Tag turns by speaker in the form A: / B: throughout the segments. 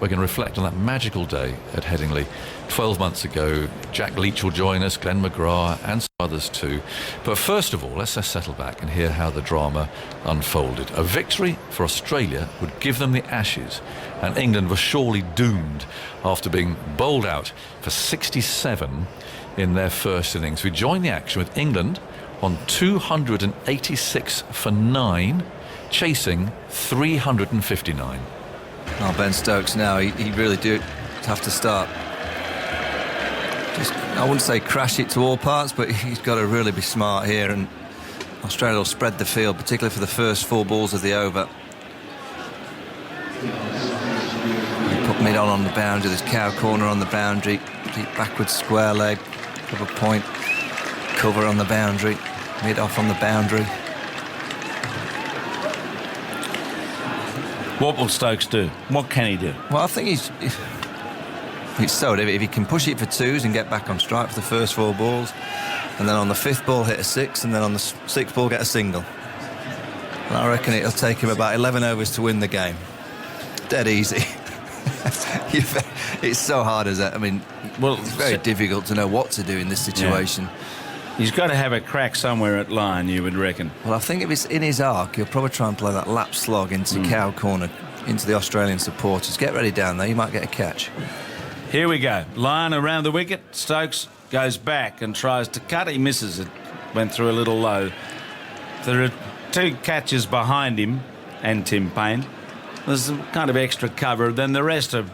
A: we're going to reflect on that magical day at Headingley 12 months ago. Jack Leach will join us, Glenn Mcgrath and some others too. But first of all, let's just settle back and hear how the drama unfolded. A victory for Australia would give them the Ashes, and England were surely doomed after being bowled out for 67 in their first innings. We join the action with England on 286 for 9, chasing 359.
B: Oh, Ben Stokes now, he really do have to start. Just, I wouldn't say crash it to all parts, but he's got to really be smart here, and Australia will spread the field, particularly for the first 4 balls of the over. He put mid on the boundary, there's cow corner on the boundary, deep backwards square leg, cover point, cover on the boundary, mid off on the boundary.
C: What will Stokes do? What can he do?
B: Well, I think he's so if he can push it for 2s and get back on strike for the first 4 balls, and then on the 5th ball hit a 6, and then on the 6th ball get a single. And I reckon it'll take him about 11 overs to win the game. Dead easy. It's so hard as that. I mean, well, it's very difficult to know what to do in this situation.
C: Yeah. He's got to have a crack somewhere at line, you would reckon.
B: Well, I think if it's in his arc, he'll probably try and play that lap slog into cow corner, into the Australian supporters. Get ready down there, you might get a catch.
C: Here we go. Line around the wicket. Stokes goes back and tries to cut. He misses it. Went through a little low. There are 2 catches behind him and Tim Payne. There's some kind of extra cover. Then the rest are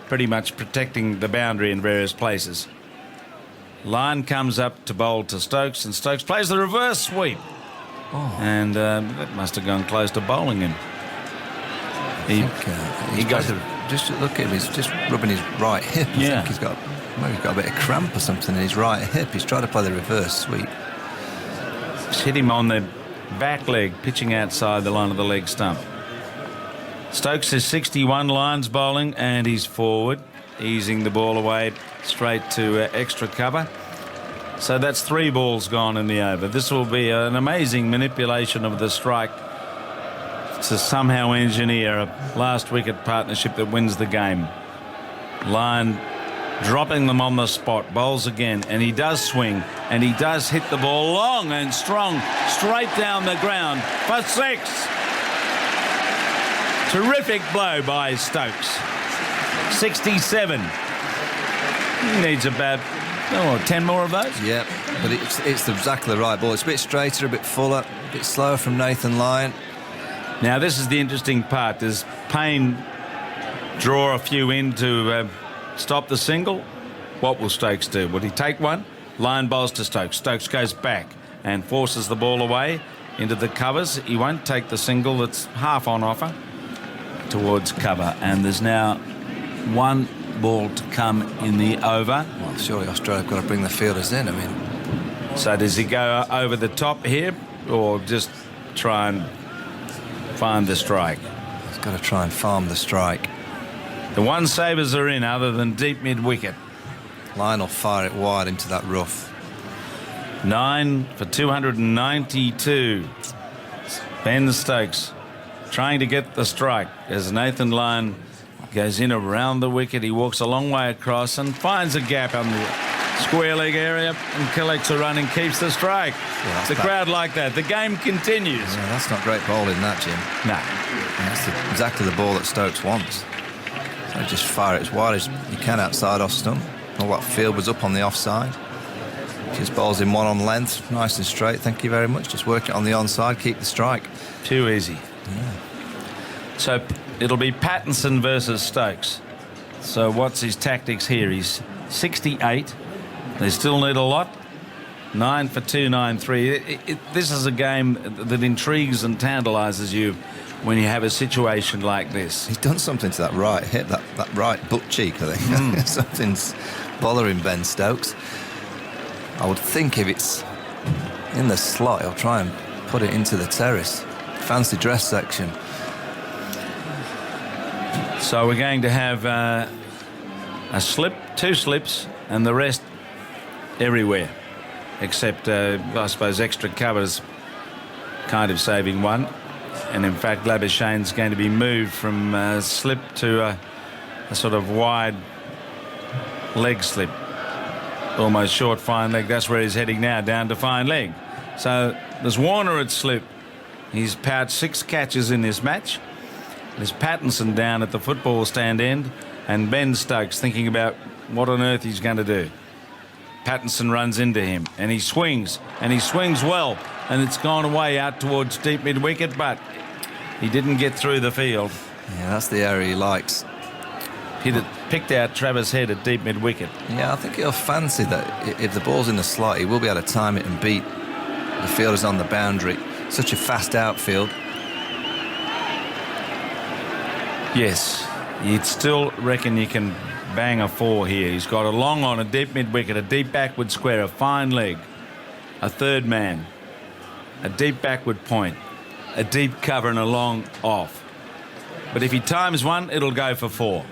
C: pretty much protecting the boundary in various places. Line comes up to bowl to Stokes, and Stokes plays the reverse sweep. Oh. And that must have gone close to bowling him. He goes.
B: Just look at him, he's just rubbing his right hip. I think he's got a bit of cramp or something in his right hip. He's trying to play the reverse sweep.
C: Just hit him on the back leg, pitching outside the line of the leg stump. Stokes is 61 lines bowling, and he's forward, easing the ball away straight to extra cover. So that's 3 balls gone in the over. This will be an amazing manipulation of the strike to somehow engineer a last wicket partnership that wins the game. Line dropping them on the spot, bowls again, and he does swing, and he does hit the ball long and strong straight down the ground for 6. Terrific blow by Stokes. 67. He needs about 10 more of those.
B: Yeah, but it's exactly the right ball. It's a bit straighter, a bit fuller, a bit slower from Nathan Lyon.
C: Now, this is the interesting part. Does Payne draw a few in to stop the single? What will Stokes do? Would he take one? Lyon bowls to Stokes. Stokes goes back and forces the ball away into the covers. He won't take the single that's half on offer towards cover. And there's now 1 ball to come in the over.
B: Well, surely Australia have got to bring the fielders in. I mean,
C: so does he go over the top here, or just try and find the strike?
B: He's got to try and farm the strike.
C: The 1 savers are in, other than deep mid-wicket.
B: Lyon will fire it wide into that rough.
C: 9 for 292. Ben Stokes trying to get the strike as Nathan Lyon goes in around the wicket. He walks a long way across and finds a gap on the square leg area and collects a run and keeps the strike. Yeah, the crowd like that. The game continues.
B: Yeah, that's not great bowling, that, Jim.
C: No.
B: That's exactly the ball that Stokes wants. So just fire it as wide as you can outside off stump. All that field was up on the offside. Just bowls in 1 on length, nice and straight. Thank you very much. Just work it on the onside, keep the strike.
C: Too easy.
B: Yeah.
C: So it'll be Pattinson versus Stokes. So what's his tactics here? He's 68. They still need a lot. 9 for 293. This is a game that intrigues and tantalises you when you have a situation like this.
B: He's done something to that right hip, that right butt cheek, I think. Something's bothering Ben Stokes. I would think if it's in the slot, he'll try and put it into the terrace. Fancy dress section.
C: So we're going to have a slip, 2 slips, and the rest everywhere, except, I suppose, extra covers kind of saving 1. And, in fact, Labuschagne's going to be moved from slip to a sort of wide leg slip. Almost short fine leg. That's where he's heading now, down to fine leg. So there's Warner at slip. He's pouched 6 catches in this match. There's Pattinson down at the football stand end, and Ben Stokes thinking about what on earth he's going to do. Pattinson runs into him, and he swings well, and it's gone away out towards deep mid-wicket, but he didn't get through the field.
B: Yeah, that's the area he likes.
C: He'd picked out Travis Head at deep mid-wicket.
B: Yeah, I think he'll fancy that if the ball's in the slot, he will be able to time it and beat the fielders on the boundary. Such a fast outfield.
C: Yes, you'd still reckon you can bang a 4 here. He's got a long on, a deep mid-wicket, a deep backward square, a fine leg, a third man, a deep backward point, a deep cover and a long off. But if he times one, it'll go for 4.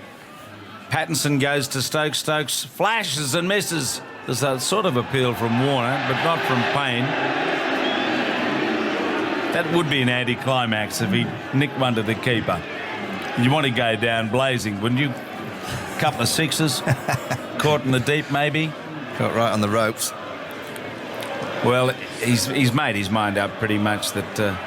C: Pattinson goes to Stokes. Stokes flashes and misses. There's a sort of appeal from Warner, but not from Payne. That would be an anticlimax if he nicked one to the keeper. You want to go down blazing, wouldn't you? Couple of 6s, caught in the deep maybe.
B: Caught right on the ropes.
C: Well, he's made his mind up pretty much that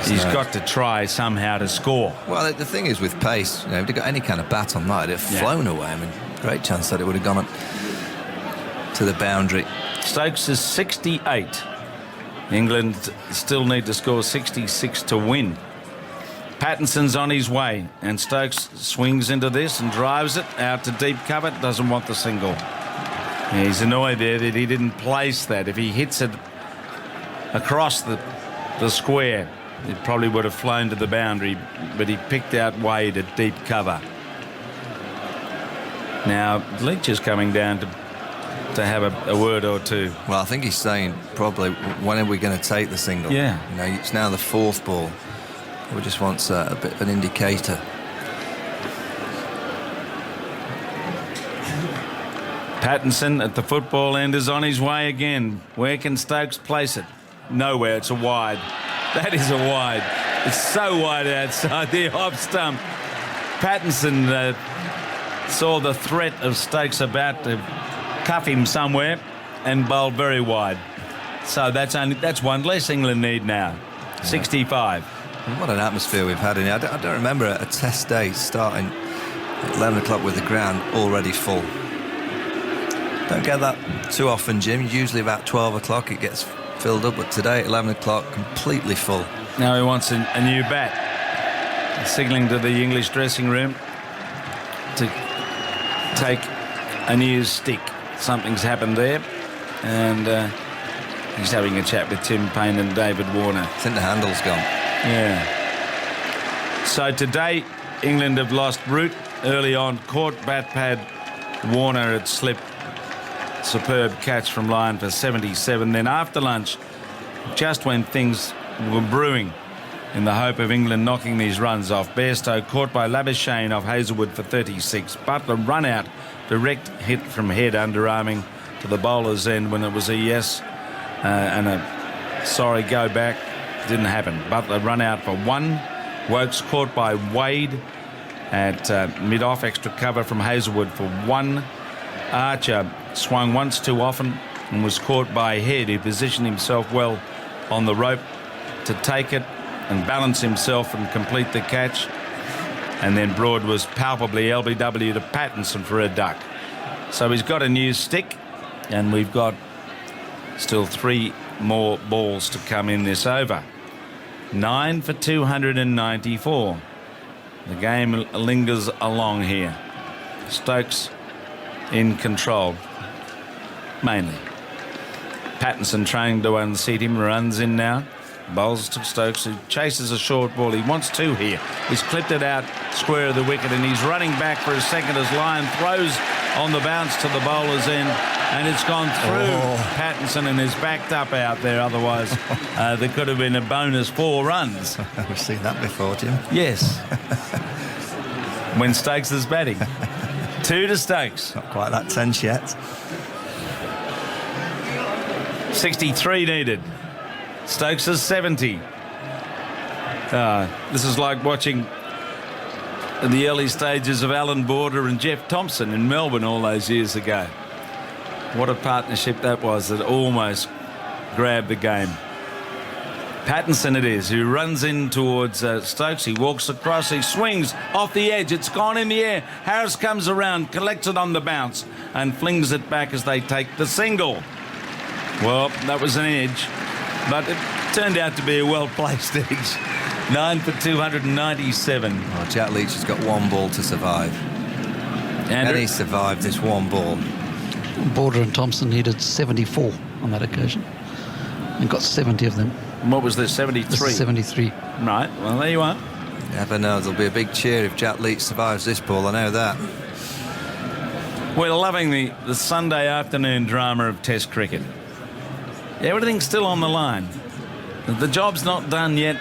C: he's got to try somehow to score.
B: Well, the thing is with pace, if he'd got any kind of bat on that, it'd have flown away. I mean, great chance that it would have gone to the boundary.
C: Stokes is 68. England still need to score 66 to win. Pattinson's on his way, and Stokes swings into this and drives it out to deep cover. Doesn't want the single. He's annoyed there that he didn't place that. If he hits it across the square, it probably would have flown to the boundary, but he picked out Wade at deep cover. Now, Leach is coming down to have a word or two.
B: Well, I think he's saying probably, when are we going to take the single?
C: Yeah.
B: It's now the 4th ball. We just wants a bit of an indicator.
C: Pattinson at the football end is on his way again. Where can Stokes place it? Nowhere. It's a wide. That is a wide. It's so wide outside the off stump. Pattinson saw the threat of Stokes about to cuff him somewhere and bowled very wide. So that's one less England need now. 65.
B: What an atmosphere we've had in here. I don't remember a test day starting at 11 o'clock with the ground already full. Don't get that too often, Jim. Usually about 12 o'clock it gets filled up, but today at 11 o'clock completely full.
C: Now he wants a new bat. He's signalling to the English dressing room to take a new stick. Something's happened there, and he's having a chat with Tim Payne and David Warner.
B: I think the handle's gone.
C: Yeah. So today, England have lost root early on. Caught bat pad Warner at slip. Superb catch from Lyon for 77. Then after lunch, just when things were brewing in the hope of England knocking these runs off, Bairstow caught by Labuschagne off Hazelwood for 36. Butler run out, direct hit from Head underarming to the bowler's end when it was a yes and a sorry go back. Didn't happen. Butler run out for 1. Wokes caught by Wade at mid-off, extra cover from Hazelwood for 1. Archer swung once too often and was caught by Head, who positioned himself well on the rope to take it and balance himself and complete the catch. And then Broad was palpably LBW to Pattinson for a duck. So he's got a new stick, and we've got still 3 more balls to come in this over. 9 for 294. The game lingers along here. Stokes in control, mainly. Pattinson trying to unseat him, runs in now. Bowls to Stokes, who chases a short ball. He wants 2 here. He's clipped it out square of the wicket, and he's running back for a second as Lyon throws on the bounce to the bowler's end, and it's gone through Pattinson and is backed up out there. Otherwise, there could have been a bonus 4 runs.
B: We've seen that before, Jim.
C: Yes. When Stokes is batting. 2 to Stokes.
B: Not quite that tense yet.
C: 63 needed. Stokes is 70. This is like watching in the early stages of Alan Border and Jeff Thompson in Melbourne all those years ago. What a partnership that was that almost grabbed the game. Pattinson it is, who runs in towards Stokes. He walks across, he swings off the edge. It's gone in the air. Harris comes around, collects it on the bounce and flings it back as they take the single. Well, that was an edge, but it turned out to be a well-placed edge. 9 for 297.
B: Oh, Jack Leach has got one ball to survive. And he survived this one ball.
D: Border and Thompson needed 74 on that occasion and got 70 of them.
C: And what was this, 73?
D: This is 73.
C: Right, well, there you are.
B: You never know, there'll be a big cheer if Jack Leach survives this ball, I know that.
C: We're loving the Sunday afternoon drama of Test cricket. Everything's still on the line. The job's not done yet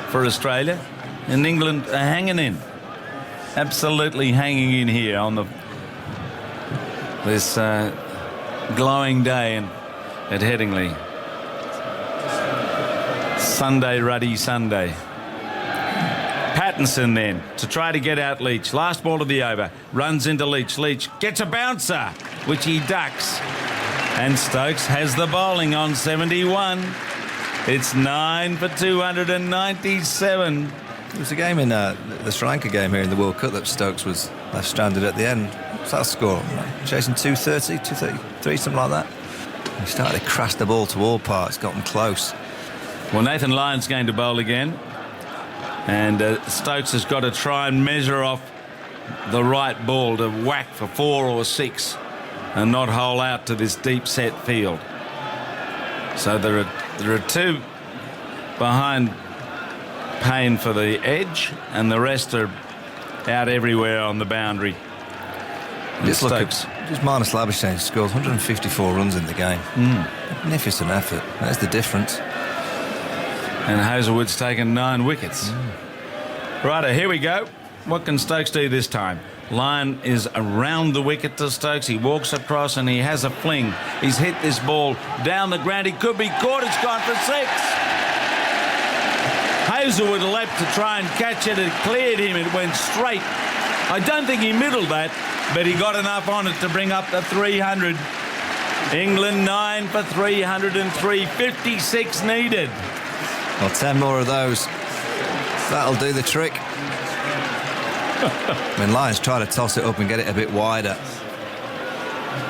C: for Australia, and England are hanging in. Absolutely hanging in here on this glowing day at Headingley. Sunday, ruddy Sunday. Pattinson then to try to get out Leach. Last ball of the over. Runs into Leach. Leach gets a bouncer, which he ducks. And Stokes has the bowling on 71. It's 9 for 297.
B: There was a game in the Sri Lanka game here in the World Cup that Stokes was left stranded at the end. What's that score? Chasing 230, 233, something like that. He started to crash the ball to all parts, got them close.
C: Well, Nathan Lyon's going to bowl again. And Stokes has got to try and measure off the right ball to whack for 4 or 6 and not hole out to this deep set field. So there are 2 behind Payne for the edge, and the rest are out everywhere on the boundary.
B: Just look at just Marnus Labuschagne scores 154 runs in the game. Magnificent effort. That's the difference.
C: And Hazelwood's taken 9 wickets. Righto, here we go. What can Stokes do this time? Lyon is around the wicket to Stokes. He walks across and he has a fling. He's hit this ball down the ground. He could be caught. It's gone for 6. Hazelwood leapt to try and catch it. It cleared him. It went straight. I don't think he middled that, but he got enough on it to bring up the 300. England 9 for 303. 56 needed.
B: Well, 10 more of those. That'll do the trick. When Lyon's trying to toss it up and get it a bit wider.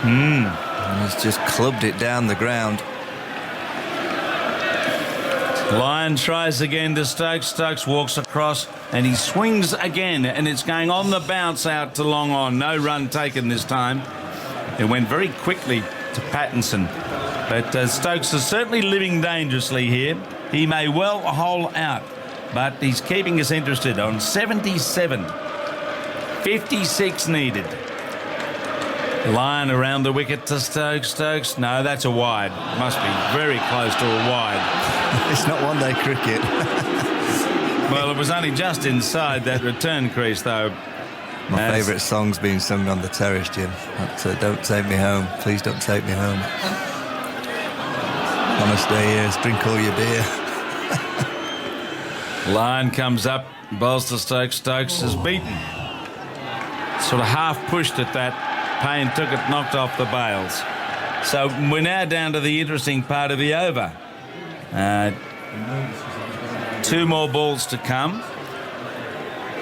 B: And he's just clubbed it down the ground.
C: Lyon tries again to Stokes. Stokes walks across and he swings again, and it's going on the bounce out to long on. No run taken this time. It went very quickly to Pattinson. But Stokes is certainly living dangerously here. He may well hole out, but he's keeping us interested on 77. 56 needed. Lyon around the wicket to Stokes. Stokes, no, that's a wide. Must be very close to a wide.
B: It's not one-day cricket.
C: Well, it was only just inside that return crease, though.
B: My favourite song's being sung on the terrace, Jim. That's, Don't Take Me Home. Please don't take me home. On a stay here, drink all your beer.
C: Lyon comes up, bowls to Stokes. Stokes is beaten. Sort of half pushed at that. Payne took it, knocked off the bails. So we're now down to the interesting part of the over. 2 more balls to come.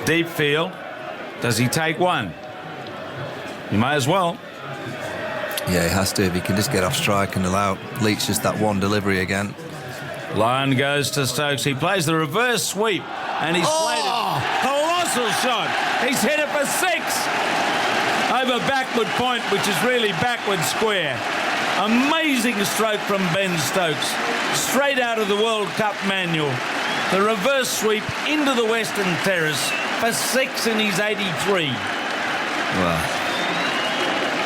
C: Deep field. Does he take one? He may as well.
B: Yeah, he has to. If he can just get off strike and allow Leach just that one delivery again.
C: Lyon goes to Stokes. He plays the reverse sweep and he's played it. Colossal shot. He's hit it for 6. Over backward point, which is really backward square. Amazing stroke from Ben Stokes. Straight out of the World Cup manual. The reverse sweep into the Western Terrace for 6 in his 83.
B: Well,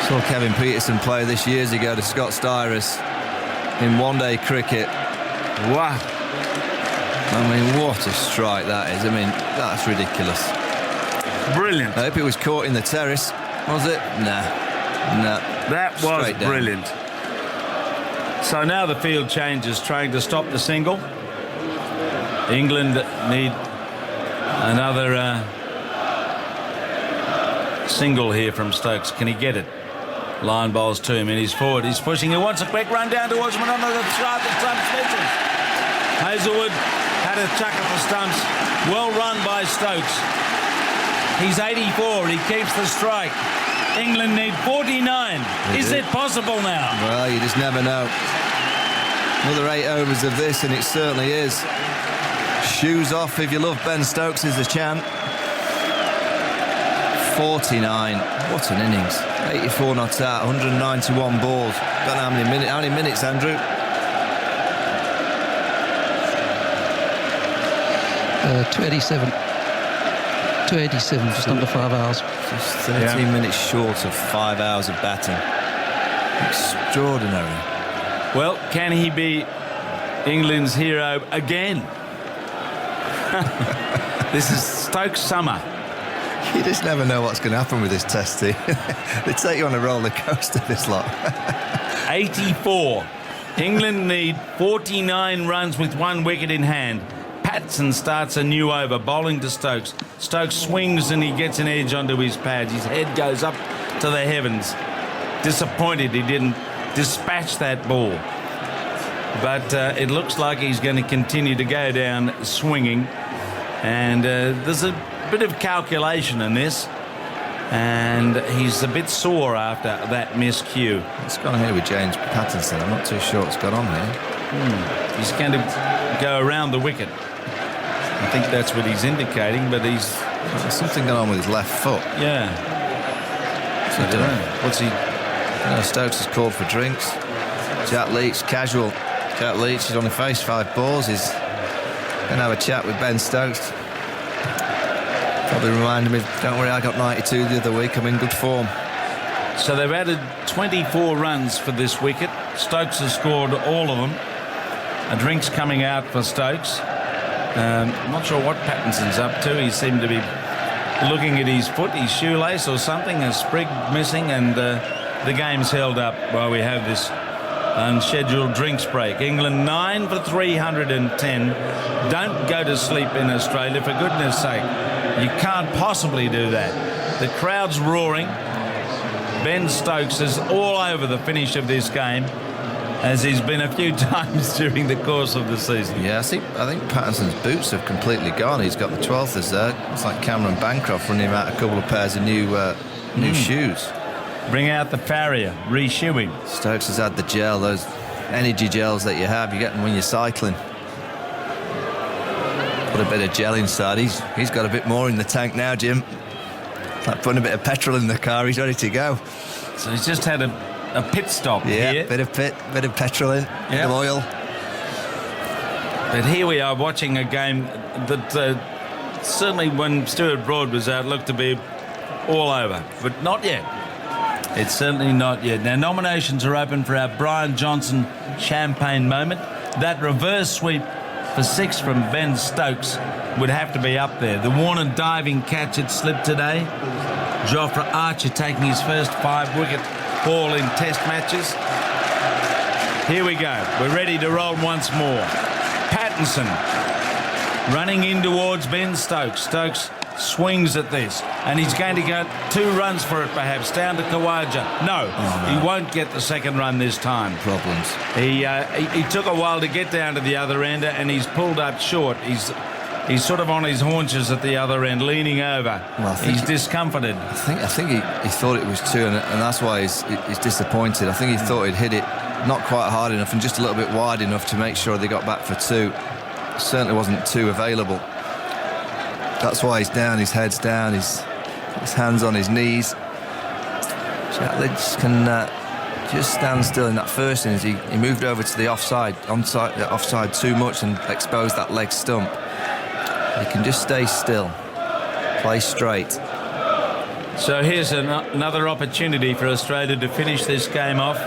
B: saw Kevin Peterson play this years ago to Scott Styris in one-day cricket.
C: Wow.
B: I mean, what a strike that is. I mean, that's ridiculous.
C: Brilliant.
B: I hope it was caught in the terrace. Was it? Nah.
C: That was
B: Straight down.
C: brilliant. So now the field changes, trying to stop the single. England need another single here from Stokes. Can he get it? Line bowls to him and he's forward. He's pushing. He wants a quick run down towards Manana. The side that stumps misses. Hazelwood had a chuck at the stumps. Well run by Stokes. He's 84. He keeps the strike. England need 49. Is it possible now?
B: Well, you just never know. Another 8 overs of this, and it certainly is. Shoes off if you love Ben Stokes is the chant. 49. What an innings. 84 not out, 191 balls. Don't know how many minutes. How many minutes, Andrew?
D: 287. 287, just under 5 hours.
B: Just 13 minutes short of 5 hours of batting. Extraordinary.
C: Well, can he be England's hero again? This is Stokes summer.
B: You just never know what's going to happen with this test team. They take you on a roller coaster, this lot.
C: 84. England need 49 runs with 1 wicket in hand. Pattinson starts a new over, bowling to Stokes. Stokes swings and he gets an edge onto his pads. His head goes up to the heavens. Disappointed he didn't dispatch that ball. But it looks like he's going to continue to go down swinging. And there's a bit of calculation in this. And he's a bit sore after that miscue.
B: What's gone on here with James Pattinson? I'm not too sure what's gone on here.
C: He's going to go around the wicket. I think that's what he's indicating, but there's
B: something going on with his left foot.
C: Yeah.
B: I don't know.
C: What's he?
B: Stokes has called for drinks. Jack Leach, casual. Jack Leach has only faced 5 balls. He's going to have a chat with Ben Stokes. Probably reminded me, don't worry, I got 92 the other week. I'm in good form.
C: So they've added 24 runs for this wicket. Stokes has scored all of them. A drink's coming out for Stokes. I'm not sure what Pattinson's up to. He seemed to be looking at his foot, his shoelace or something, a sprig missing, and the game's held up while we have this unscheduled drinks break. England 9 for 310. Don't go to sleep in Australia, for goodness sake. You can't possibly do that. The crowd's roaring. Ben Stokes is all over the finish of this game, as he's been a few times during the course of the season.
B: Yeah, I think Pattinson's boots have completely gone. He's got the 12th there. It's like Cameron Bancroft running out a couple of pairs of new shoes.
C: Bring out the farrier, re-shoe him.
B: Stokes has had the gel, those energy gels that you have. You get them when you're cycling. Put a bit of gel inside. He's got a bit more in the tank now, Jim. Like putting a bit of petrol in the car. He's ready to go.
C: So he's just had a pit stop here.
B: Bit of petrol in, bit of oil.
C: But here we are watching a game that certainly when Stuart Broad was out looked to be all over, but not yet. It's certainly not yet. Now nominations are open for our Brian Johnson champagne moment. That reverse sweep for 6 from Ben Stokes would have to be up there. The Warner diving catch had slipped today. Jofra Archer taking his first 5-wicket haul in test matches. Here we go. We're ready to roll once more. Pattinson running in towards Ben Stokes. Stokes swings at this, and he's going to get 2 runs for it perhaps, down to Khawaja. No, he won't get the second run this time.
B: Problems.
C: He took a while to get down to the other end, and he's pulled up short. He's sort of on his haunches at the other end, leaning over. Well, he's discomforted.
B: I think he thought it was 2, and that's why he's disappointed. I think he thought he'd hit it not quite hard enough and just a little bit wide enough to make sure they got back for 2. Certainly wasn't 2 available. That's why he's down, his head's down, his hands on his knees. Jack Leach can just stand still in that first innings. He moved over to the offside too much and exposed that leg stump. He can just stay still, play straight.
C: So here's another opportunity for Australia to finish this game off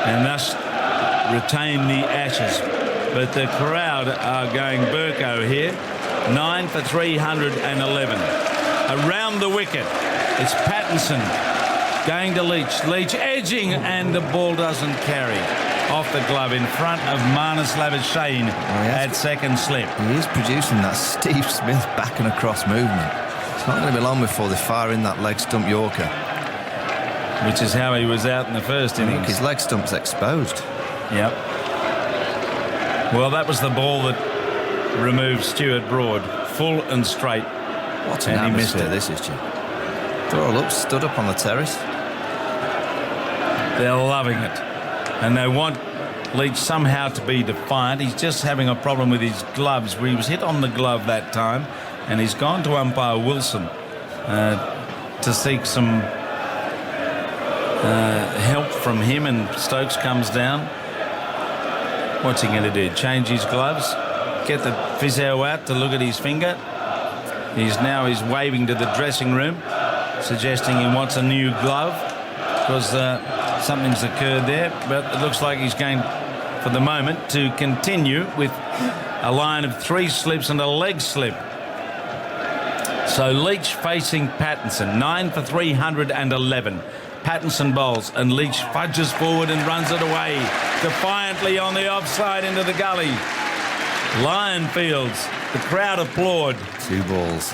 C: and thus retain the Ashes. But the crowd are going Burko here. 9 for 311. Around the wicket, it's Pattinson going to Leach. Leach edging, and the ball doesn't carry. Off the glove in front of Marnus Labuschagne at second slip.
B: He is producing that Steve Smith back and across movement. It's not going to be long before they fire in that leg stump Yorker.
C: Which is how he was out in the first innings.
B: Look, his leg stump's exposed.
C: Yep. Well, that was the ball that removed Stuart Broad, full and straight.
B: What an
C: And he missed
B: atmosphere
C: it.
B: this is, Jim. They're all up, stood up on the terrace.
C: They're loving it. And they want Leach somehow to be defiant. He's just having a problem with his gloves. He was hit on the glove that time, and he's gone to umpire Wilson to seek some help from him, and Stokes comes down. What's he going to do? Change his gloves? Get the physio out to look at his finger? He's waving to the dressing room, suggesting he wants a new glove because something's occurred there. But it looks like he's going, for the moment, to continue with a line of 3 slips and a leg slip. So Leach facing Pattinson, 9 for 311. Pattinson bowls and Leach fudges forward and runs it away defiantly on the offside into the gully. Lionfields, the crowd applaud.
B: 2 balls.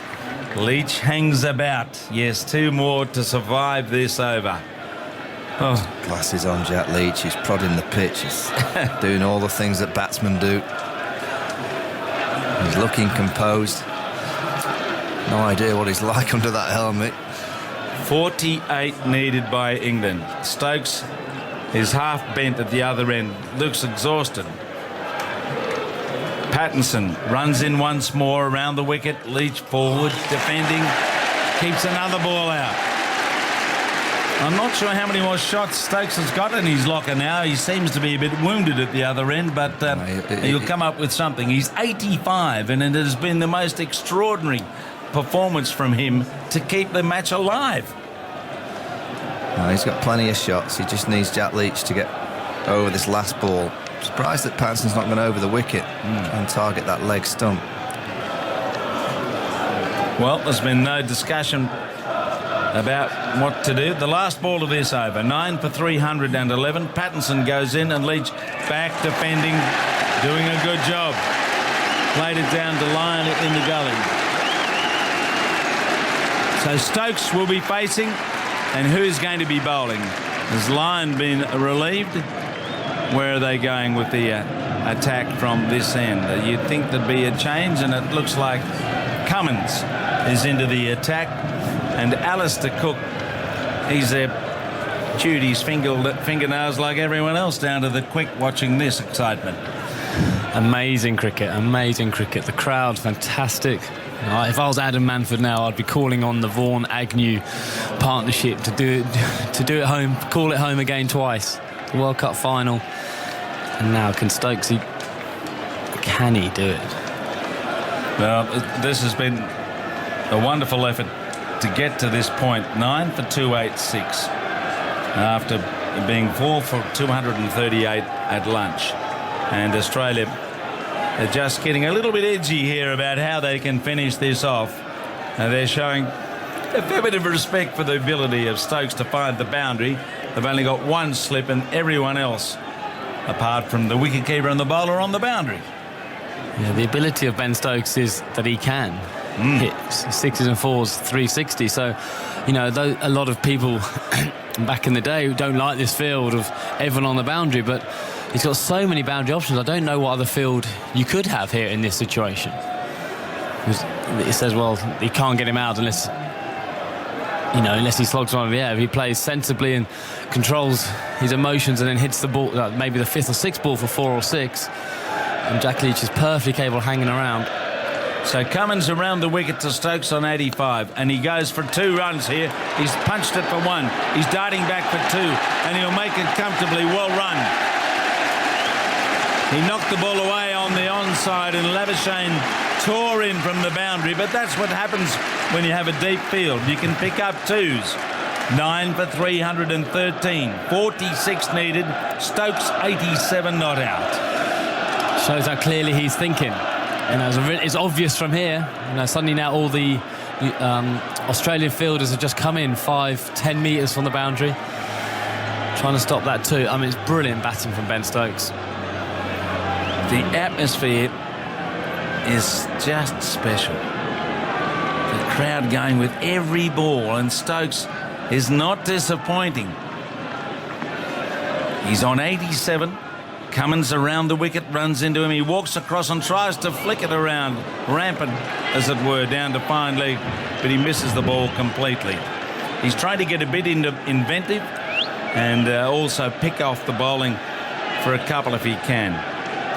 C: Leach hangs about. Yes, 2 more to survive this over. Oh,
B: Glasses on Jack Leach. He's prodding the pitch. He's doing all the things that batsmen do. He's looking composed. No idea what he's like under that helmet.
C: 48 needed by England. Stokes is half bent at the other end. Looks exhausted. Pattinson runs in once more around the wicket. Leach forward, defending. Keeps another ball out. I'm not sure how many more shots Stokes has got in his locker now. He seems to be a bit wounded at the other end, but he'll come up with something. He's 85, and it has been the most extraordinary performance from him to keep the match alive.
B: No, he's got plenty of shots. He just needs Jack Leach to get over this last ball. Surprised that Pattinson's not gone over the wicket and target that leg stump.
C: Well, there's been no discussion about what to do. The last ball of this over, 9 for 311. Pattinson goes in and Leach back defending, doing a good job. Played it down to Lyon in the gully. So Stokes will be facing, and who's going to be bowling? Has Lyon been relieved? Where are they going with the attack from this end? You'd think there'd be a change, and it looks like Cummins is into the attack, and Alistair Cook, he's there, chewed his fingernails like everyone else down to the quick watching this excitement.
E: Amazing cricket, amazing cricket. The crowd, fantastic. If I was Adam Manford now, I'd be calling on the Vaughan-Agnew partnership to do it home, call it home again twice. The World Cup final. And now can Stokes, can he do it?
C: Well, this has been a wonderful effort to get to this point. 9 for 286 after being 4 for 238 at lunch. And Australia are just getting a little bit edgy here about how they can finish this off. They're showing a fair bit of respect for the ability of Stokes to find the boundary. They've only got 1 slip, and everyone else, apart from the wicketkeeper and the bowler, on the boundary.
E: Yeah, the ability of Ben Stokes is that he can hit 6s and 4s 360. So, you know, a lot of people back in the day who don't like this field of everyone on the boundary, but he's got so many boundary options. I don't know what other field you could have here in this situation. It says, well, he can't get him out unless he slogs one of the air. If he plays sensibly and controls his emotions and then hits the ball, maybe the 5th or 6th ball for 4 or 6, and Jack Leach is perfectly capable of hanging around.
C: So Cummins around the wicket to Stokes on 85, and he goes for 2 runs here. He's punched it for 1. He's darting back for 2, and he'll make it comfortably. Well run. He knocked the ball away on the onside, and Labuschagne tore in from the boundary, but that's what happens when you have a deep field. You can pick up 2s. 9 for 313. 46 needed. Stokes 87 not out.
E: Shows how clearly he's thinking. It's obvious from here. Suddenly now all the Australian fielders have just come in 5-10 metres from the boundary, trying to stop that too. I mean, it's brilliant batting from Ben Stokes.
C: The atmosphere is just special. The crowd going with every ball, and Stokes is not disappointing. He's on 87. Cummins around the wicket, runs into him. He walks across and tries to flick it around, rampant, as it were, down to fine leg, but he misses the ball completely. He's trying to get a bit inventive and also pick off the bowling for a couple if he can.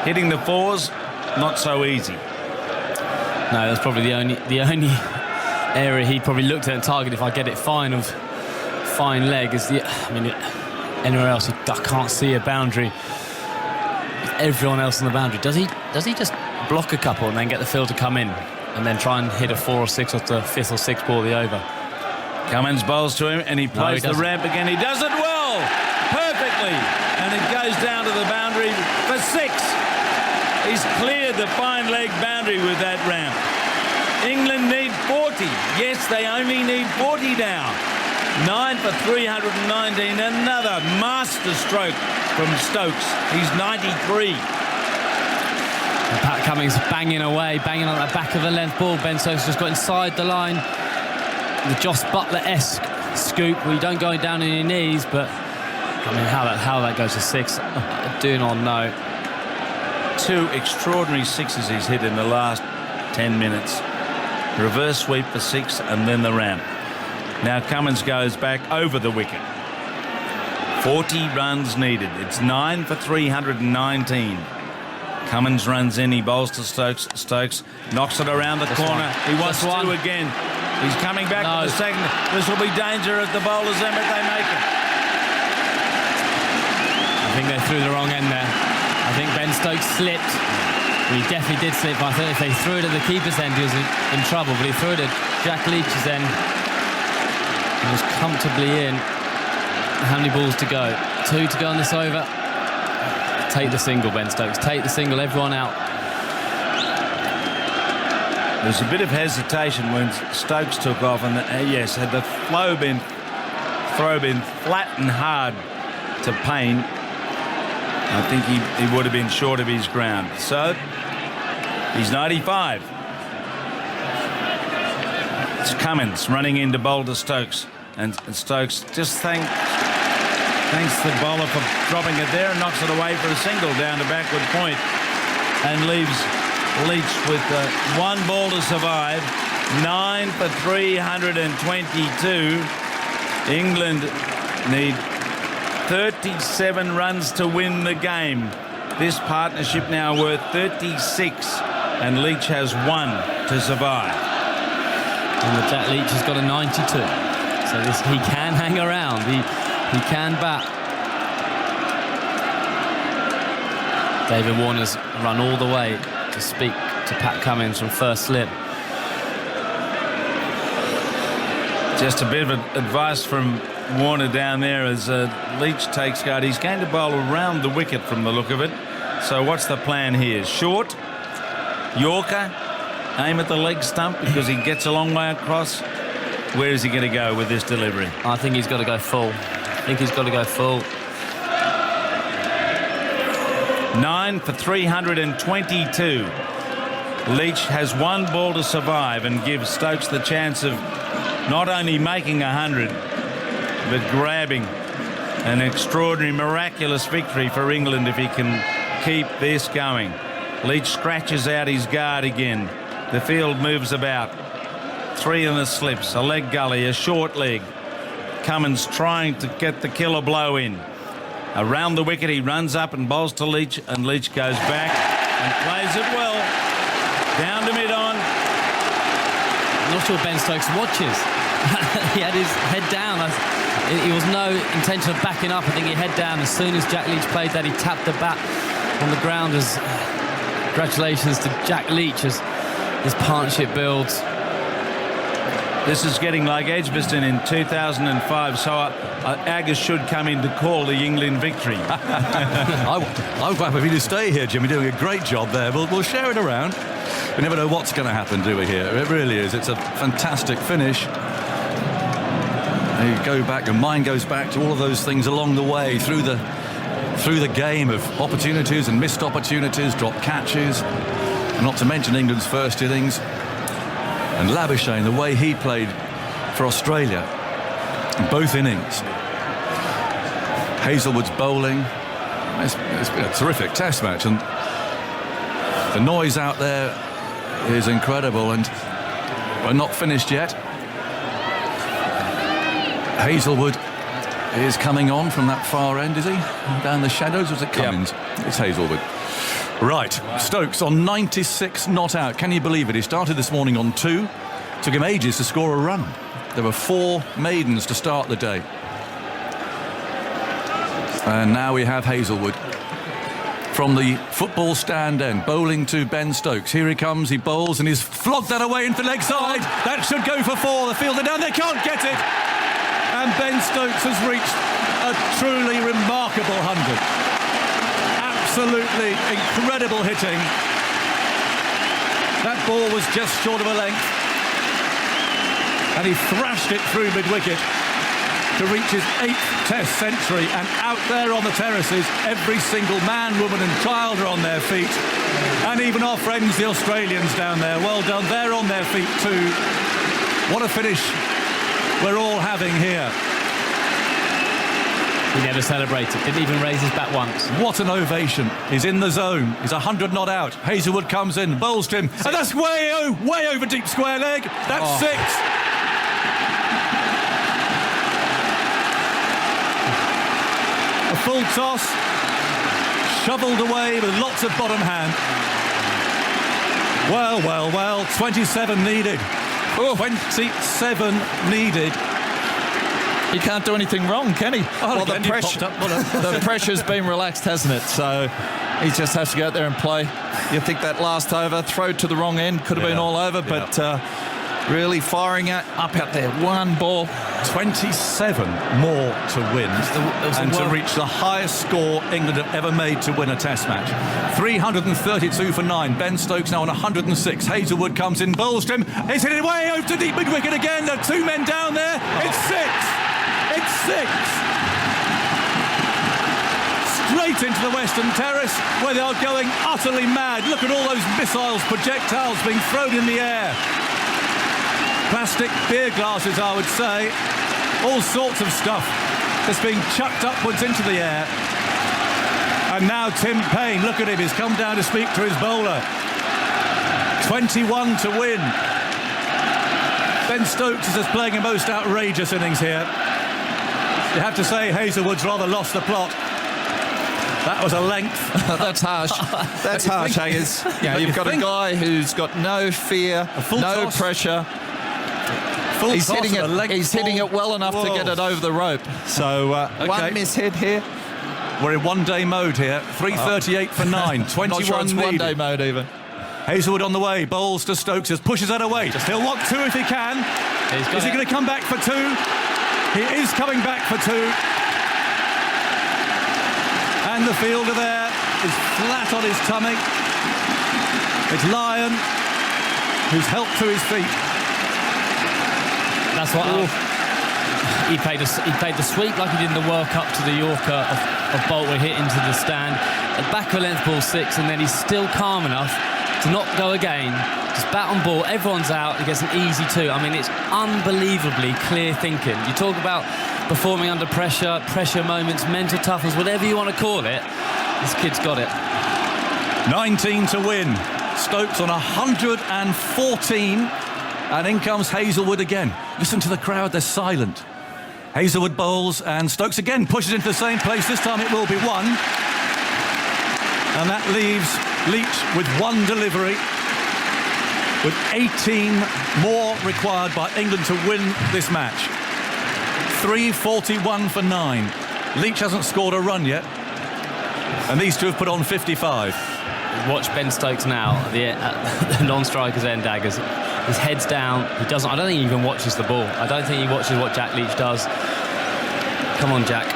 C: Hitting the fours, not so easy.
E: No, that's probably the only area he probably looked at and targeted. If I get it fine leg is anywhere else I can't see a boundary. Everyone else on the boundary. Does he just block a couple and then get the field to come in and then try and hit a 4 or 6 off the 5th or 6th ball of the over?
C: Cummins bowls to him and he plays the ramp again. He does it well, perfectly, and it goes down to the boundary for 6. He's cleared the fine leg boundary with that ramp. England need 40. Yes, they only need 40 now. 9 for 319. Another master stroke from Stokes. He's 93.
E: And Pat Cummins banging away, banging on the back of the length ball. Ben Stokes just got inside the line. The Joss Butler-esque scoop where you don't go down on your knees, but I mean, how that goes to 6, I do not know.
C: 2 extraordinary 6s he's hit in the last 10 minutes. Reverse sweep for 6 and then the ramp. Now Cummins goes back over the wicket. 40 runs needed. It's 9 for 319. Cummins runs in. He bowls to Stokes. Stokes knocks it around the corner. He wants to again. He's coming back to the second. This will be danger at the bowler's end, but they make it.
E: I think they threw the wrong end there. I think Ben Stokes slipped. He definitely did slip. I think if they threw it at the keeper's end, he was in trouble. But he threw it at Jack Leach's end. He was comfortably in. How many balls to go? 2 to go on this over. Take the single, Ben Stokes. Take the single, everyone out.
C: There's a bit of hesitation when Stokes took off, and yes, had the throw been flat and hard to Payne, I think he would have been short of his ground. So he's 95. It's Cummins running in to bowl to Stokes, and Stokes just thanks the bowler for dropping it there and knocks it away for a single down to backward point and leaves Leach with 1 ball to survive. 9 for 322. England need 37 runs to win the game. This partnership now worth 36 and Leach has 1 to survive.
E: And the Jack Leach has got a 92. So he can hang around. He can bat. David Warner's run all the way to speak to Pat Cummins from first slip.
C: Just a bit of advice from Warner down there as Leach takes guard. He's going to bowl around the wicket from the look of it. So what's the plan here? Short, Yorker, aim at the leg stump because he gets a long way across. Where is he going to go with this delivery?
E: I think he's got to go full.
C: 9 for 322. Leach has 1 ball to survive and gives Stokes the chance of not only making 100 but grabbing an extraordinary, miraculous victory for England if he can keep this going. Leach scratches out his guard again. The field moves about. 3 in the slips, a leg gully, a short leg. Cummins trying to get the killer blow in. Around the wicket he runs up and bowls to Leach, and Leach goes back and plays it well. Down to mid-on.
E: I'm not sure Ben Stokes watches. He had his head down. He was no intention of backing up. I think he head down. As soon as Jack Leach played that, he tapped the bat on the ground. As congratulations to Jack Leach as his partnership builds.
C: This is getting like Edgbaston in 2005, so Agus should come in to call the England victory.
A: I'm quite happy to stay here, Jim. You're doing a great job there. We'll share it around. We never know what's going to happen, do we, here? It really is. It's a fantastic finish. You go back, your mind goes back to all of those things along the way, through the game of opportunities and missed opportunities, dropped catches, and not to mention England's first innings. And Labuschagne, the way he played for Australia in both innings. Hazelwood's bowling. It's been a terrific test match, and the noise out there is incredible, and we're not finished yet. Hazelwood is coming on from that far end, is he? Down the shadows, was it Cummins? Yep. It's Hazelwood. Right, Stokes on 96 not out. Can you believe it? He started this morning on 2. Took him ages to score a run. There were 4 maidens to start the day. And now we have Hazelwood from the football stand end, bowling to Ben Stokes. Here he comes, he bowls, and he's flogged that away into the leg side. That should go for 4. The fielder down, they can't get it. And Ben Stokes has reached a truly remarkable 100. Absolutely incredible hitting. That ball was just short of a length. And he thrashed it through mid-wicket to reach his 8th Test century. And out there on the terraces, every single man, woman and child are on their feet. And even our friends, the Australians down there, well done. They're on their feet too. What a finish we're all having here.
E: He never celebrated, didn't even raise his bat once.
A: What an ovation. He's in the zone. He's 100 not out. Hazelwood comes in, bowls to him. And that's way over deep square leg. That's 6. A full toss, shovelled away with lots of bottom hand. Well, 27 needed. 27 needed.
F: He can't do anything wrong, can he?
A: Oh,
F: well, the pressure's been relaxed, hasn't it? So he just has to go out there and play. You think that last over, throw to the wrong end, could have been all over, but really firing up out there. 1 ball.
A: 27 more to win and to reach the highest score England have ever made to win a test match. 332 for 9. Ben Stokes now on 106. Hazelwood comes in, bowls to him. He's hit it way over to deep mid-wicket again. There are 2 men down there. It's 6. It's 6. Straight into the Western Terrace where they are going utterly mad. Look at all those missiles, projectiles being thrown in the air. Plastic beer glasses, I would say. All sorts of stuff that's being chucked upwards into the air. And now Tim Payne, look at him, he's come down to speak to his bowler. 21 to win. Ben Stokes is just playing a most outrageous innings here. You have to say Hazelwood's rather lost the plot. That was a length.
F: That's harsh. That's harsh, Haggers. You've got a guy who's got no fear, no
A: toss.
F: Pressure. He's hitting it well enough to get it over the rope. So one miss-hit here.
A: We're in one-day mode here. 338 for 9. 21
F: Not sure it's
A: needed.
F: one-day mode even.
A: Hazelwood on the way. Bowls to Stokes. Pushes that away. He'll want 2 if he can. Is he going to come back for 2? He is coming back for 2. And the fielder there is flat on his tummy. It's Lyon who's helped to his feet.
E: That's what he played the sweep like he did in the World Cup to the Yorker of Bolt, hit into the stand. A back of length ball 6, and then he's still calm enough to not go again. Just bat on ball, everyone's out, he gets an easy 2. I mean, it's unbelievably clear thinking. You talk about performing under pressure, pressure moments, mental toughness, whatever you want to call it. This kid's got it.
A: 19 to win. Stokes on 114. And in comes Hazelwood again. Listen to the crowd, they're silent. Hazelwood bowls, and Stokes again pushes into the same place. This time it will be 1. And that leaves Leach with 1 delivery, with 18 more required by England to win this match. 341 for 9. Leach hasn't scored a run yet. And these 2 have put on 55.
E: Watch Ben Stokes now at the non-striker's end, daggers. His head's down. I don't think he even watches the ball. I don't think he watches what Jack Leach does. Come on, Jack.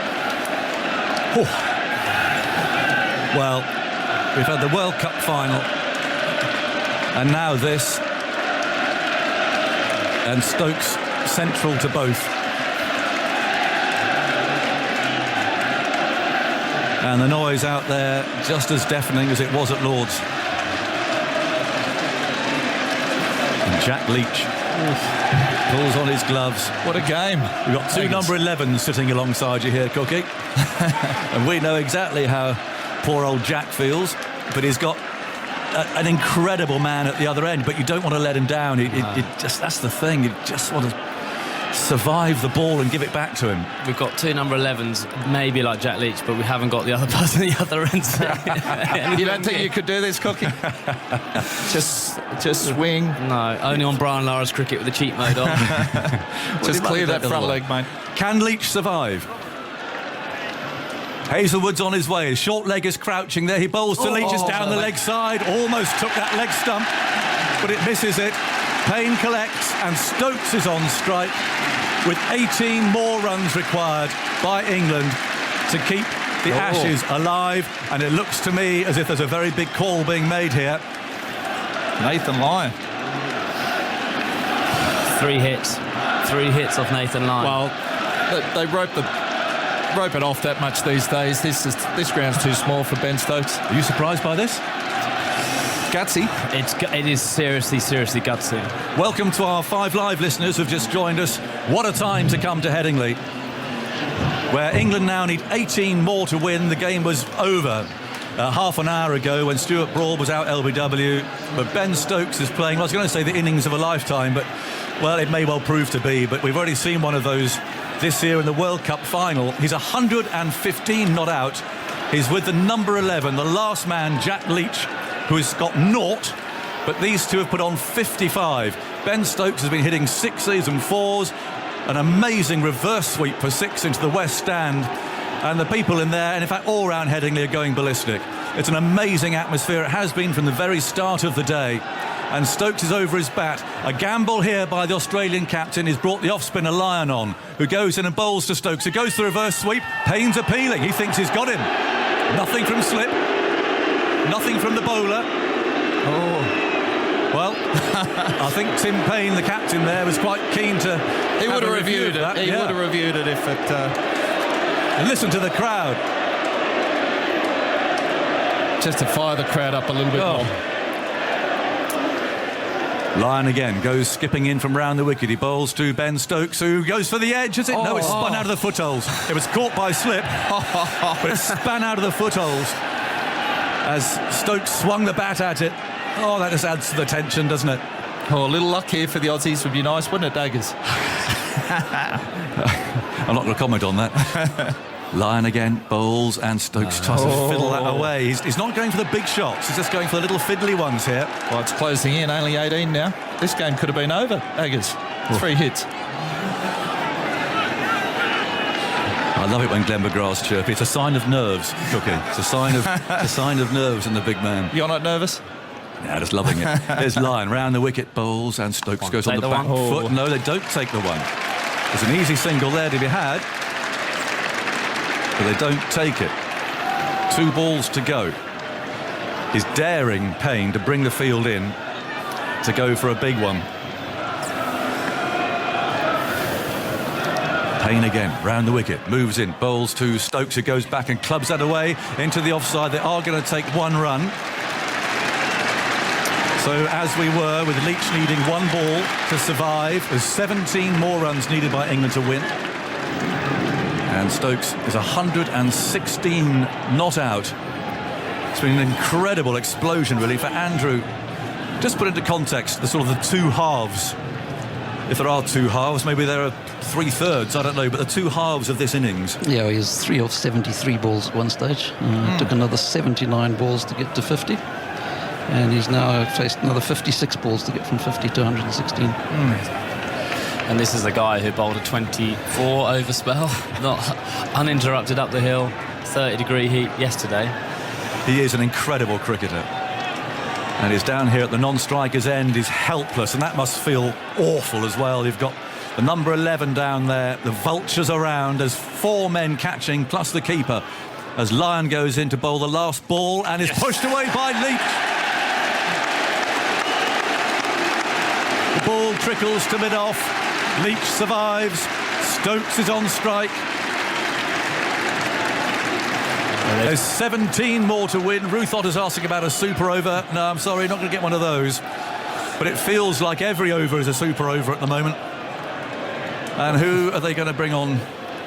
A: Oh. Well, we've had the World Cup final. And now this. And Stokes central to both. And the noise out there just as deafening as it was at Lord's. Jack Leach pulls on his gloves.
F: What a game.
A: We've got two number 11s sitting alongside you here, Cookie. And we know exactly how poor old Jack feels, but he's got an incredible man at the other end, but you don't want to let him down. That's the thing. You just want to survive the ball and give it back to him.
E: We've got two number 11s, maybe like Jack Leach, but we haven't got the other person at the other end.
F: You don't think you could do this, Cookie? just swing.
E: No, only on Brian Lara's cricket with the cheat mode on.
F: Just clear that front leg, mate.
A: Can Leach survive? Hazelwood's on his way. His short leg is crouching there. He bowls to Leach, is down the leg side. Almost took that leg stump, but it misses it. Payne collects, and Stokes is on strike with 18 more runs required by England to keep the Ashes alive. And it looks to me as if there's a very big call being made here.
F: Nathan Lyon.
E: 3 hits. 3 hits off Nathan Lyon.
F: Well, they rope it off that much these days. This ground's too small for Ben Stokes.
A: Are you surprised by this?
F: Gutsy.
E: It is seriously gutsy.
A: Welcome to our 5 Live listeners who've just joined us. What a time to come to Headingley, where England now need 18 more to win. The game was over half an hour ago when Stuart Broad was out LBW, but Ben Stokes is playing, well, I was going to say the innings of a lifetime, but, well, it may well prove to be, but we've already seen one of those this year in the World Cup final. He's 115 not out. He's with the number 11, the last man, Jack Leach, who has got 0, but these two have put on 55. Ben Stokes has been hitting 6s and 4s, an amazing reverse sweep for 6 into the West Stand, and the people in there, and in fact all round Headingley, are going ballistic. It's an amazing atmosphere. It has been from the very start of the day, and Stokes is over his bat. A gamble here by the Australian captain. He's brought the off-spinner Lyon on, who goes in and bowls to Stokes, who goes for the reverse sweep. Payne's appealing. He thinks he's got him. Nothing from slip. Nothing from the bowler. Well, I think Tim Payne, the captain there, was quite keen to...
F: He would have reviewed it. He would have reviewed it if it...
A: And listen to the crowd.
F: Just to fire the crowd up a little bit more.
A: Lyon again goes skipping in from round the wicket. He bowls to Ben Stokes, who goes for the edge. Is it? No, it's spun out of the footholes. It was caught by slip, but it span out of the footholes as Stokes swung the bat at it. Oh, that just adds to the tension, doesn't it?
F: Oh, a little luck here for the Aussies would be nice, wouldn't it, Daggers?
A: I'm not going to comment on that. Lyon again bowls, and Stokes tries to fiddle that away. He's not going for the big shots. He's just going for the little fiddly ones here.
F: Well, it's closing in, only 18 now. This game could have been over, Daggers. 3 hits.
A: I love it when Glenn Mcgrath's chirpy. It's a sign of nerves, Cookie. It's a sign of nerves in the big man.
F: You're not nervous?
A: Yeah, just loving it. There's Lyon round the wicket, bowls, and Stokes goes on the back foot. No, they don't take the one. There's an easy single there to be had, but they don't take it. 2 balls to go. He's daring Payne to bring the field in to go for a big one. Payne again, round the wicket, moves in, bowls to Stokes, who goes back and clubs that away into the offside. They are going to take 1 run. So as we were, with Leach needing 1 ball to survive, there's 17 more runs needed by England to win. And Stokes is 116 not out. It's been an incredible explosion, really, for Andrew. Just put into context the sort of the 2 halves. If there are 2 halves, maybe there are 3/3, I don't know, but the 2 halves of this innings.
D: Yeah, he was 3 of 73 balls at one stage. Took another 79 balls to get to 50. And he's now faced another 56 balls to get from 50 to 116.
E: And this is the guy who bowled a 24 over spell, not uninterrupted up the hill, 30-degree heat yesterday.
A: He is an incredible cricketer. And he's down here at the non-striker's end. He's helpless, and that must feel awful as well. You've got the number 11 down there, the vultures around. There's 4 men catching, plus the keeper, as Lyon goes in to bowl the last ball and is pushed away by Leach. The ball trickles to mid-off. Leach survives. Stokes is on strike. There's 17 more to win. Ruth Otter's asking about a super over. No, I'm sorry, not going to get one of those. But it feels like every over is a super over at the moment. And who are they going to bring on?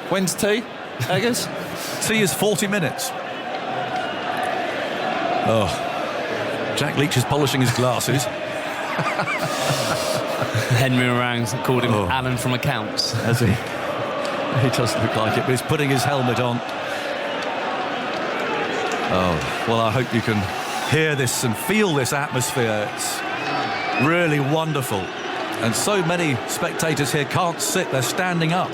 F: When's tea, Eggers?
A: Tea is 40 minutes. Oh, Jack Leach is polishing his glasses.
E: Henry Orang's called him Alan from accounts.
A: Has he? He doesn't look like it, but he's putting his helmet on. Oh, well, I hope you can hear this and feel this atmosphere. It's really wonderful. And so many spectators here can't sit, they're standing up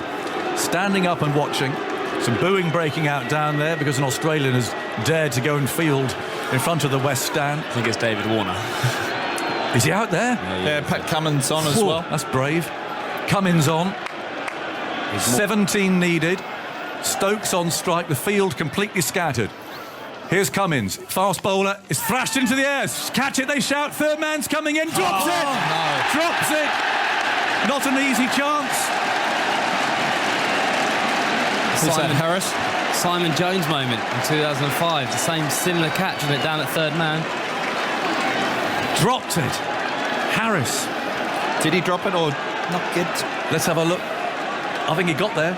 A: and watching. Some booing breaking out down there because an Australian has dared to go and field in front of the West Stand.
E: I think it's David Warner.
A: Is he out there?
F: Yeah, Pat Cummins on as well.
A: That's brave. Cummins on. 17 needed. Stokes on strike. The field completely scattered. Here's Cummins. Fast bowler is thrashed into the air. Catch it, they shout. Third man's coming in. Drops it.
F: No.
A: Drops it. Not an easy chance.
F: Is that Harris?
E: Simon Jones moment in 2005. The same similar catch with it down at third man.
A: Dropped it. Harris.
F: Did he drop it or not get?
A: Let's have a look. I think he got there.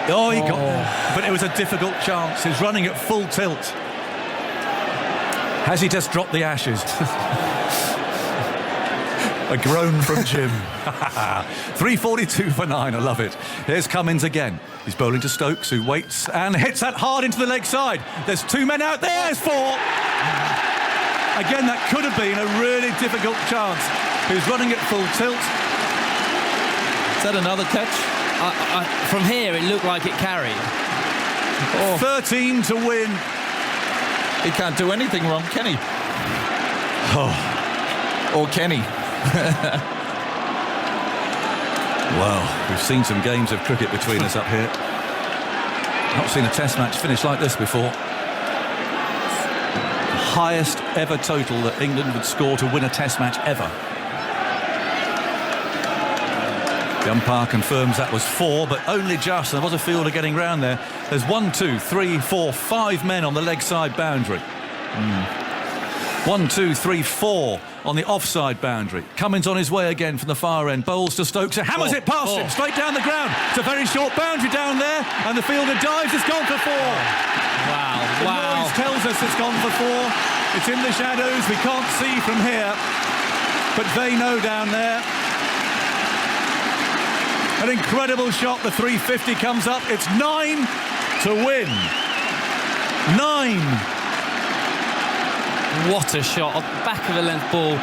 A: Oh, he got there. But it was a difficult chance. He's running at full tilt. Has he just dropped the ashes? A groan from Jim. 3:42 for 9. I love it. Here's Cummins again. He's bowling to Stokes, who waits and hits that hard into the leg side. There's 2 men out there. There's 4. Again, that could have been a really difficult chance. He's running at full tilt.
F: Is that another catch?
E: From here, it looked like it carried.
A: 13 to win.
F: He can't do anything wrong, can he? Or can he?
A: Well, we've seen some games of cricket between us up here. Not seen a test match finish like this before. The highest ever total that England would score to win a test match ever. The umpire confirms that was 4, but only just. There was a fielder getting round there. There's 1, 2, 3, 4, 5 men on the leg side boundary. 1, 2, 3, 4 on the offside boundary. Cummins on his way again from the far end. Bowls to Stokes. Hammers it past him. Straight down the ground. It's a very short boundary down there. And the fielder dives. It's gone for 4. The noise tells us it's gone for 4. It's in the shadows. We can't see from here. But they know down there. An incredible shot. The 350 comes up. It's 9 to win. 9.
E: What a shot. Back of a length ball.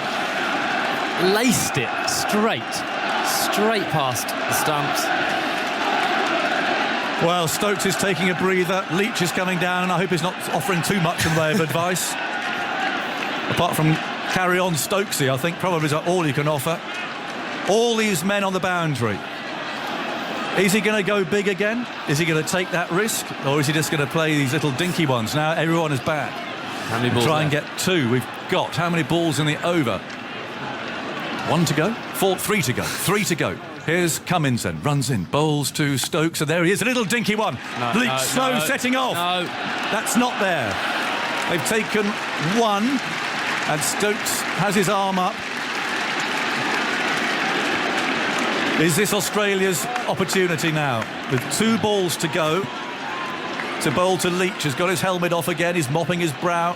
E: Laced it straight past the stumps.
A: Well, Stokes is taking a breather. Leach is coming down. I hope he's not offering too much in the way of advice. Apart from carry on Stokesy, I think probably is all he can offer. All these men on the boundary. Is he going to go big again? Is he going to take that risk? Or is he just going to play these little dinky ones? Now everyone is back.
E: How many balls
A: Try and
E: left?
A: get 2. We've got how many balls in the over? 1 to go? 3 to go. 3 to go. Here's Cummins then. Runs in. Bowls to Stokes. And there he is. A little dinky one. Leach slow setting off.
E: No.
A: That's not there. They've taken 1. And Stokes has his arm up. Is this Australia's opportunity now? With 2 balls to go. To bowl to Leach, has got his helmet off again. He's mopping his brow.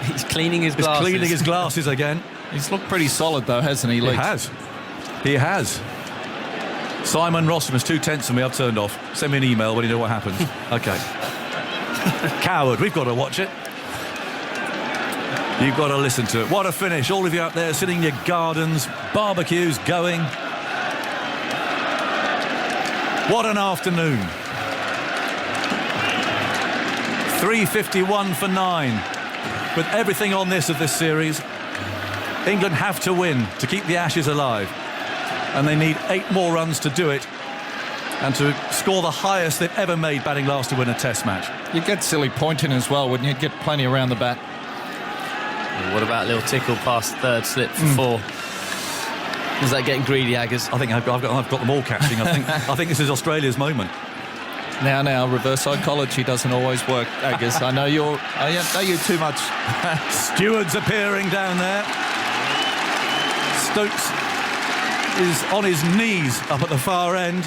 E: He's cleaning his
A: He's
E: glasses.
A: cleaning his glasses again.
F: He's looked pretty solid though, hasn't he, Leach?
A: He has. Simon Rossum is 2 tenths of me. I've turned off. Send me an email when you know what happens. Okay. Coward, we've got to watch it. You've got to listen to it. What a finish. All of you out there sitting in your gardens, barbecues going. What an afternoon. 3:51 for 9. With everything on this series, England have to win to keep the Ashes alive. And they need 8 more runs to do it. And to score the highest they've ever made batting last to win a test match.
F: You'd get silly pointing as well, wouldn't you? You'd get plenty around the bat.
E: What about a little tickle past third slip for 4? Is that getting greedy, Aggers?
A: I think I've got them all catching. I think this is Australia's moment.
F: Now, reverse psychology doesn't always work, Aggers. I know you're too much.
A: Stewards appearing down there. Stokes is on his knees up at the far end.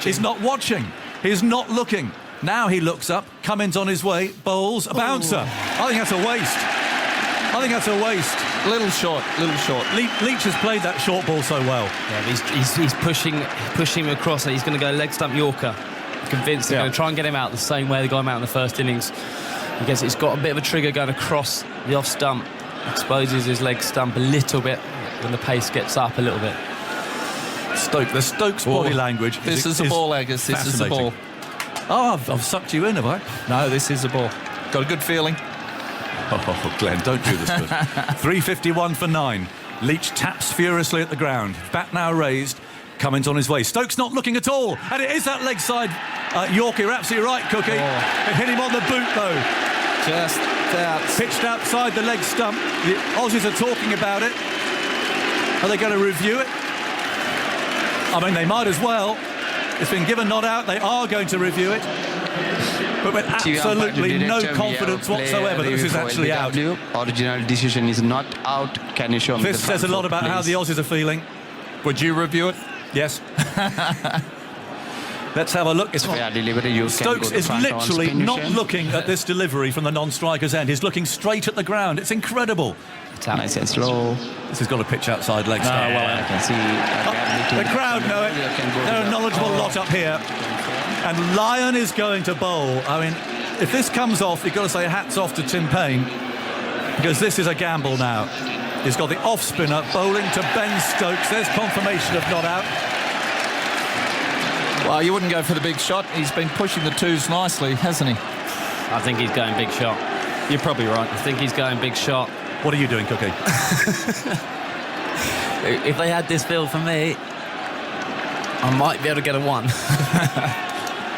A: He's not watching. He's not looking. Now he looks up. Cummins on his way. Bowls a bouncer. I think that's a waste.
F: Little short.
A: Leach has played that short ball so well.
E: Yeah, he's pushing him across, and he's going to go leg stump Yorker. Convinced they're going to try and get him out the same way they got him out in the first innings. I guess it's got a bit of a trigger going across the off stump. Exposes his leg stump a little bit when the pace gets up a little bit.
A: The Stokes body language.
F: This is a ball, Agus. This is a ball.
A: Oh, I've sucked you in, have I?
F: No, this is a ball. Got a good feeling.
A: Oh, Glenn, don't do this to us. 3:51 for 9. Leach taps furiously at the ground. Bat now raised. Cummins on his way. Stokes not looking at all. And it is that leg side. Yorker, you're absolutely right, Cookie. It hit him on the boot, though.
F: Just out.
A: Pitched outside the leg stump. The Aussies are talking about it. Are they going to review it? I mean, they might as well. It's been given not out. They are going to review it. But with absolutely no confidence whatsoever that this is actually out.
G: Original decision is not out. Can you show me?
A: This says a lot about how the Aussies are feeling.
F: Would you review it?
A: Yes. Let's have a look. Stokes is literally not looking at this delivery from the non-striker's end. He's looking straight at the ground. It's incredible.
G: Nice and slow.
A: This has got a pitch outside leg stump.
G: I can see
A: the crowd know it. They're a knowledgeable lot up here. And Lyon is going to bowl. I mean, if this comes off, you've got to say hats off to Tim Payne, because this is a gamble now. He's got the off-spinner bowling to Ben Stokes. There's confirmation of not out.
F: Well, you wouldn't go for the big shot. He's been pushing the twos nicely, hasn't he?
E: I think he's going big shot.
F: You're probably right.
E: I think he's going big shot.
A: What are you doing, Cookie?
E: If they had this field for me, I might be able to get a 1.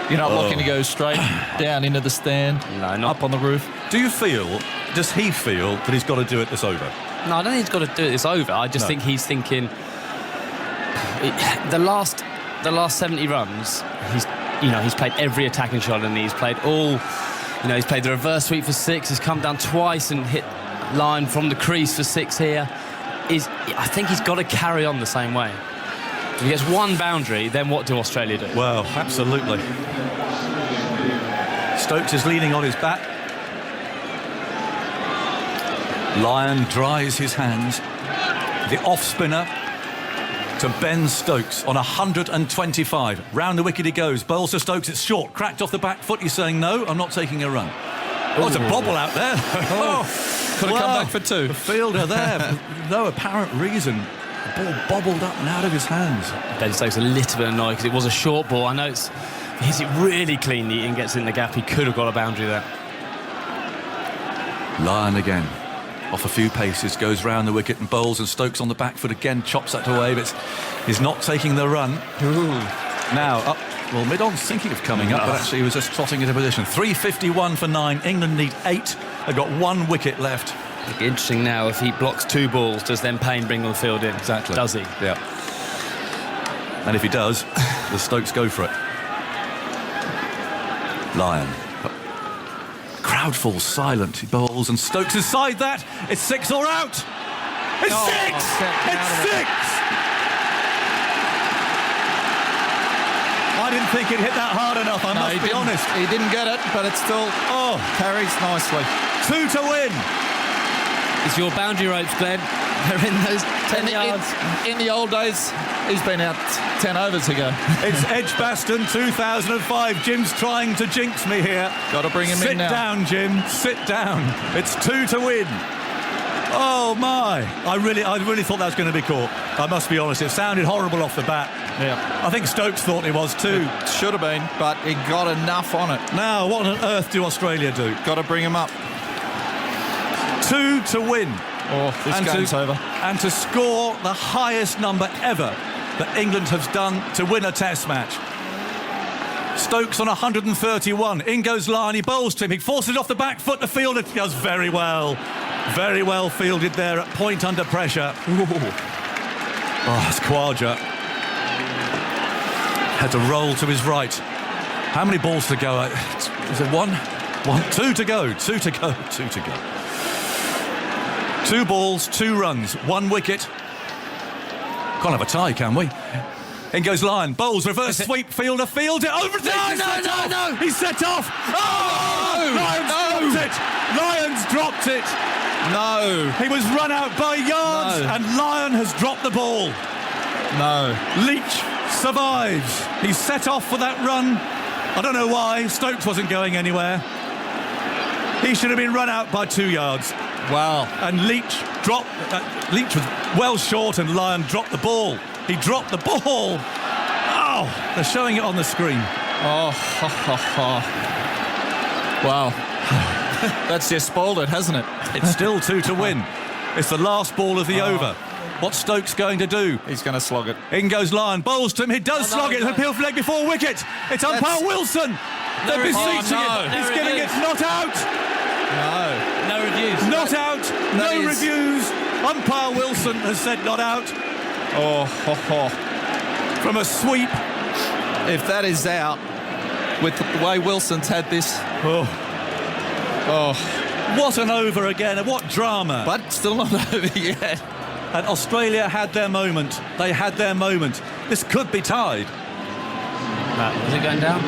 F: You're not looking to go straight down into the stand, up on the roof.
A: Does he feel that he's got to do it this over?
E: No, I don't think he's got to do it this over. I just think he's thinking the last 70 runs, he's played every attacking shot, and he's played he's played the reverse sweep for 6. He's come down twice and hit line from the crease for 6 here. I think he's got to carry on the same way. If he gets 1 boundary, then what do Australia do?
A: Well, absolutely. Stokes is leaning on his bat. Lyon dries his hands. The off-spinner to Ben Stokes on 125. Round the wicket he goes. Bowls to Stokes. It's short. Cracked off the back foot. He's saying, no, I'm not taking a run. Oh, it's a bobble out there.
F: Could have come back for 2.
A: The fielder there, for no apparent reason. The ball bobbled up and out of his hands.
E: Ben Stokes a little bit annoyed because it was a short ball. I know he hits it really cleanly and gets in the gap. He could have got a boundary there.
A: Lyon again. Off a few paces, goes round the wicket and bowls, and Stokes on the back foot again, chops that away, but he's not taking the run. Now, up. Well, mid-on's thinking of coming up, but actually he was just trotting into position. 3:51 for 9. England need 8. They've got 1 wicket left.
E: It'd be interesting now if he blocks 2 balls, does then Payne bring the field in?
A: Exactly.
E: Does he?
A: Yeah. And if he does, the Stokes go for it. Lyon. Crowd falls silent. He bowls and Stokes inside that. It's 6 or out. It's 6! It's 6! I didn't think it hit that hard enough, I must be honest.
F: He didn't get it, but it still carries nicely.
A: 2 to win.
E: It's your boundary ropes, Glenn. They're in those 10 yards.
F: In the old days, he's been out 10 overs ago.
A: It's Edgbaston 2005. Jim's trying to jinx me here.
F: Got to bring him in now.
A: Sit down, Jim. Sit down. It's 2 to win. Oh my! I really thought that was going to be caught. I must be honest. It sounded horrible off the bat.
F: Yeah.
A: I think Stokes thought it was too.
F: It should have been, but he got enough on it.
A: Now, what on earth do Australia do?
F: Got to bring him up.
A: 2 to win.
F: Oh, this game's over.
A: And to score the highest number ever that England has done to win a Test match. Stokes on 131. In goes Lyon. He bowls to him. He forces it off the back foot. The fielder does very well. Very well fielded there at point under pressure. Ooh. Oh, it's Khwaja. Had to roll to his right. How many balls to go? Is it 1? 2 to go. 2 to go. 2 to go. 2 balls, 2 runs, 1 wicket. Can't have a tie, can we? In goes Lyon. Bowles, reverse sweep, fielder, field it over.
F: No.
A: He's set off. Oh! Lyon's dropped it. Lyon's dropped it.
F: No.
A: He was run out by yards,
F: No.
A: and Lyon has dropped the ball.
F: No.
A: Leach survives. He's set off for that run. I don't know why. Stokes wasn't going anywhere. He should have been run out by 2 yards.
F: Wow.
A: And Leach dropped. Leach was well short, and Lyon dropped the ball. He dropped the ball. Oh, they're showing it on the screen.
F: Oh, wow. That's just spoiled it, hasn't it?
A: It's still 2 to win. It's the last ball of the over. What's Stokes going to do?
F: He's going to slog it.
A: In goes Lyon. Bowles to him. He does slog it. It's a peel leg before wicket. It's umpire Wilson. They're beseeching it. He's getting it. Not out.
F: No.
E: No reviews.
A: Not out. No reviews. Umpire Wilson has said not out. From a sweep.
F: If that is out, with the way Wilson's had this.
A: What an over again, and what drama.
F: But still not over yet.
A: And Australia had their moment. They had their moment. This could be tied.
E: Is it going down?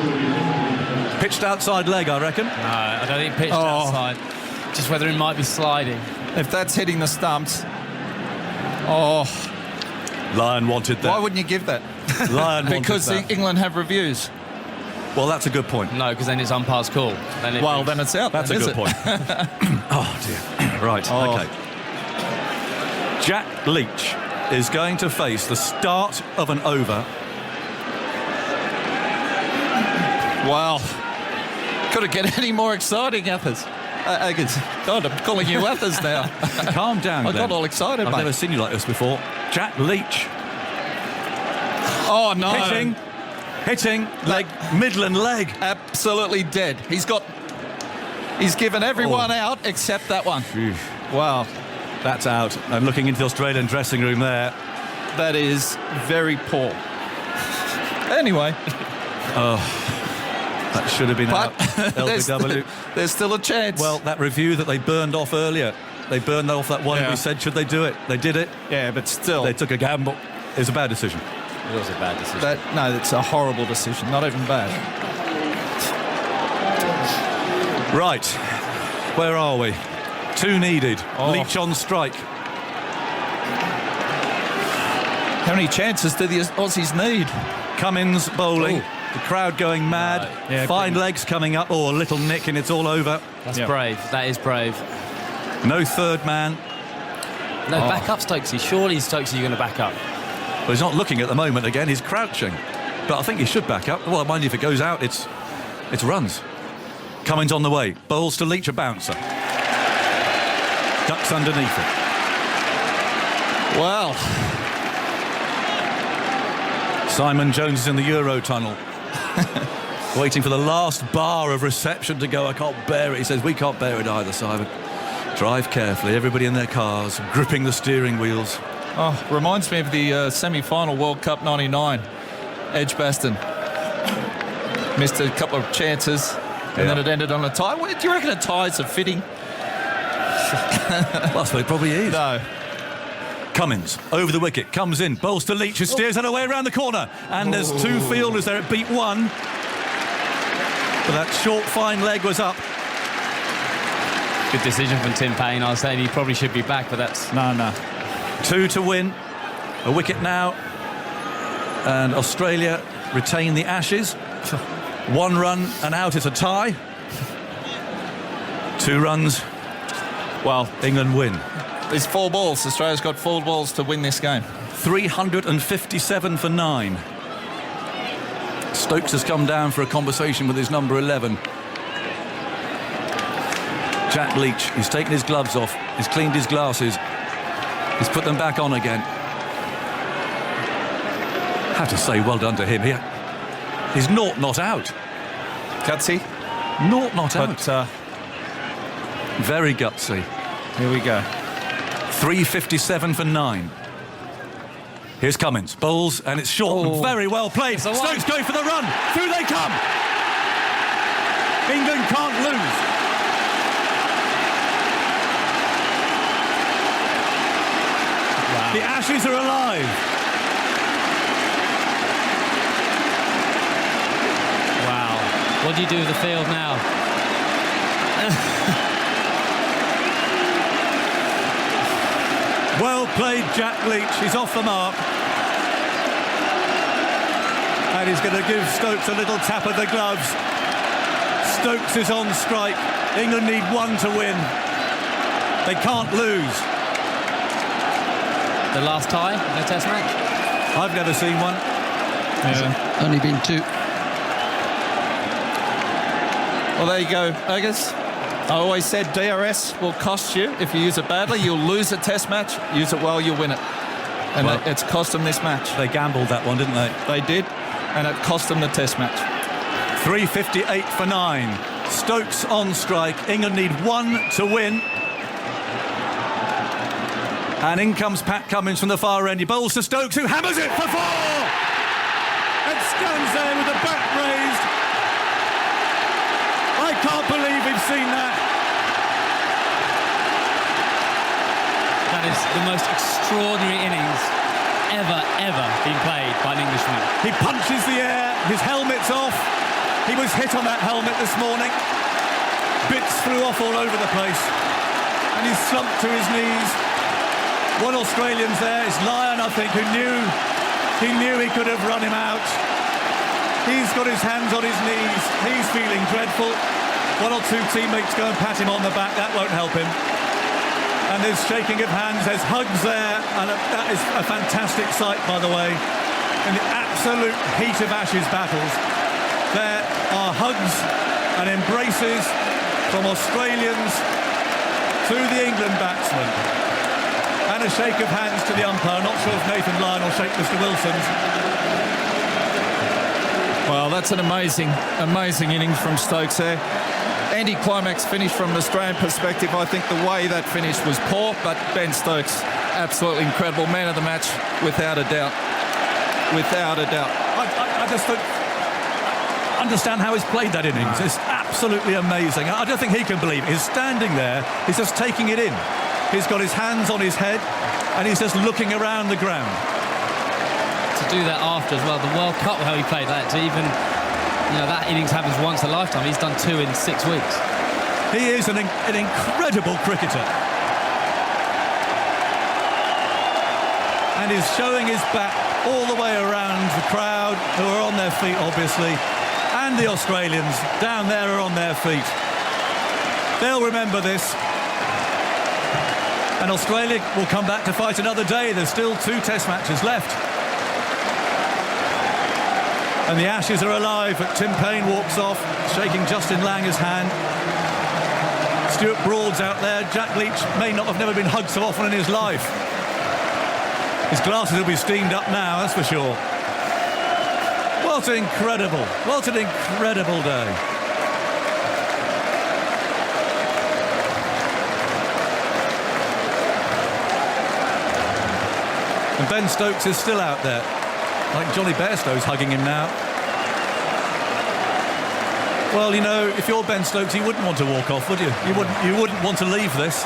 A: Pitched outside leg, I reckon.
E: No, I don't think pitched outside. Just whether it might be sliding.
F: If that's hitting the stumps.
A: Lyon wanted that.
F: Why wouldn't you give that?
A: Lyon wanted
F: Because
A: that.
F: England have reviews.
A: Well, that's a good point.
E: No, because then it's umpire's call. Then
F: Then it's out.
A: That's
F: then,
A: a
F: is
A: good
F: it?
A: point. Oh, dear. Right, OK. Jack Leach is going to face the start of an over.
F: Wow. Could it get any more exciting, Athers? God, I'm calling you Athers now.
A: Calm down,
F: I
A: Glenn.
F: got all excited,
A: I've
F: mate.
A: never seen you like this before. Jack Leach.
F: Oh, no.
A: Hitting, leg, Midland leg.
F: Absolutely dead. He's given everyone out except that one. Wow.
A: That's out. I'm looking into the Australian dressing room there.
F: That is very poor. Anyway.
A: That should have been out. LBW.
F: There's still a chance.
A: Well, that review that they burned off earlier, they burned off that one.
F: Yeah.
A: We said, should they do it? They did it.
F: yeah, but still.
A: They took a gamble. It was a bad decision.
E: It was a bad decision.
F: That's a horrible decision. Not even bad.
A: Right. Where are we? 2 needed. Leach on strike.
F: How many chances do the Aussies need?
A: Cummins bowling. The crowd going mad.
F: Yeah,
A: Fine legs coming up. Oh, a little nick and it's all over.
E: That's brave. That is brave.
A: No third man.
E: No, back up, Stokesy. Surely, Stokesy, you're going to back up.
A: Well, he's not looking at the moment again. He's crouching. But I think he should back up. Well, mind you, if it goes out, it's runs. Cummins on the way. Bowles to Leach, a bouncer. Ducks underneath it.
F: Well,
A: Simon Jones is in the Euro tunnel. Waiting for the last bar of reception to go. I can't bear it. He says, we can't bear it either, Simon. Drive carefully. Everybody in their cars, gripping the steering wheels.
F: reminds me of the semi-final World Cup 99. Edgbaston missed a couple of chances, and then it ended on a tie. Do you reckon a tie's a fitting?
A: Well, that's what it probably is.
F: No.
A: Cummins over the wicket, comes in, bowls to Leach, who steers that away around the corner, and there's 2 fielders there. It beat 1, but that short fine leg was up.
E: Good decision from Tim Payne. I was saying he probably should be back, but that's...
F: No.
A: 2 to win, a wicket now, and Australia retain the Ashes. 1 run and out, it's a tie. 2 runs, well, England win.
F: There's 4 balls. Australia's got 4 balls to win this game.
A: 357 for 9. Stokes has come down for a conversation with his number 11. Jack Leach, he's taken his gloves off, he's cleaned his glasses, he's put them back on again. I have to say, well done to him. He's not out.
F: Gutsy.
A: Not out.
F: But
A: very gutsy.
F: here we go.
A: 357 for 9. Here's Cummins. Bowls, and it's short. And very well played. Stokes going for the run. Through they come. England can't lose. Wow. The Ashes are alive.
E: What do you do with the field now?
H: Well played, Jack Leach. He's off the mark. And he's going to give Stokes a little tap of the gloves. Stokes is on strike. England need one to win. They can't lose.
E: The last tie in a Test match?
H: I've never seen one.
D: Yeah. Only been 2.
F: Well, there you go, Agus. I always said DRS will cost you. If you use it badly, you'll lose a Test match. Use it well, you'll win it. And
H: Well,
F: it's cost them this match.
H: They gambled that one, didn't they?
F: They did, and it cost them the Test match.
H: 3:58 for 9. Stokes on strike. England need one to win. And in comes Pat Cummins from the far end. He bowls to Stokes, who hammers it for 4! And stands there with the bat raised. I can't believe we've seen that.
E: That is the most extraordinary innings ever been played by an Englishman.
H: He punches the air, his helmet's off. He was hit on that helmet this morning. Bits flew off all over the place. And he slumped to his knees. One Australian's there, it's Lyon, I think, who knew he could have run him out. He's got his hands on his knees. He's feeling dreadful. 1 or 2 teammates go and pat him on the back. That won't help him. And there's shaking of hands, there's hugs there, and that is a fantastic sight, by the way. In the absolute heat of Ashes battles, there are hugs and embraces from Australians to the England batsmen. And a shake of hands to the umpire. Not sure if Nathan Lyon will shake Mr. Wilson's.
F: Well, that's an amazing innings from Stokes there. Anti-climax finish from an Australian perspective. I think the way that finish was poor, but Ben Stokes, absolutely incredible. Man of the match, without a doubt. Without a doubt.
H: I just don't understand how he's played that innings. It's absolutely amazing. I don't think he can believe it. He's standing there. He's just taking it in. He's got his hands on his head and he's just looking around the ground.
E: To do that after as well, the World Cup, how he played that, to even, that innings happens once a lifetime. He's done 2 in 6 weeks.
H: He is an incredible cricketer. And he's showing his bat all the way around the crowd, who are on their feet, obviously, and the Australians down there are on their feet. They'll remember this. And Australia will come back to fight another day. There's still 2 Test matches left. And the Ashes are alive, but Tim Payne walks off, shaking Justin Langer's hand. Stuart Broad's out there. Jack Leach may not have never been hugged so often in his life. His glasses will be steamed up now, that's for sure. What an incredible day. And Ben Stokes is still out there. Like Johnny Bairstow's hugging him now. Well, if you're Ben Stokes, you wouldn't want to walk off, would you? You wouldn't want to leave this.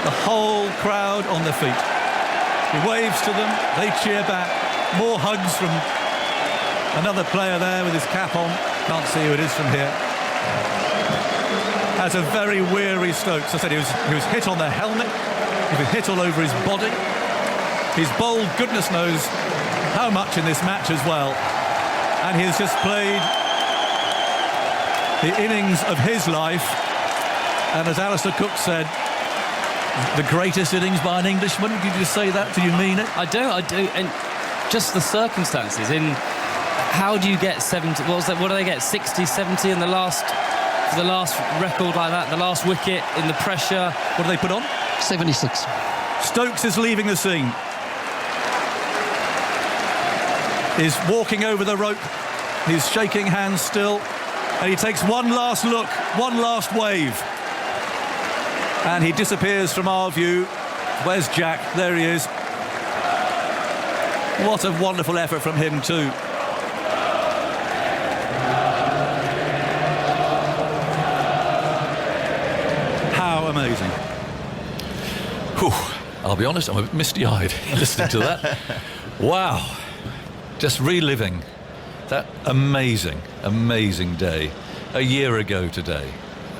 H: The whole crowd on their feet. He waves to them, they cheer back. More hugs from another player there with his cap on. Can't see who it is from here. That's a very weary Stokes. I said he was hit on the helmet. He was hit all over his body. He's bowled goodness knows how much in this match as well. And he has just played the innings of his life. And as Alistair Cook said, the greatest innings by an Englishman. Did you say that? Do you mean it?
E: I do. And just the circumstances in how do you get 70, what do they get, 60, 70 in the last record like that, the last wicket in the pressure.
H: What do they put on?
D: 76.
H: Stokes is leaving the scene. Is walking over the rope. He's shaking hands still. And he takes one last look, one last wave. And he disappears from our view. Where's Jack? There he is. What a wonderful effort from him too. How amazing.
A: Whew. I'll be honest, I'm a bit misty-eyed listening to that. Wow. Just reliving That amazing, amazing day, a year ago today,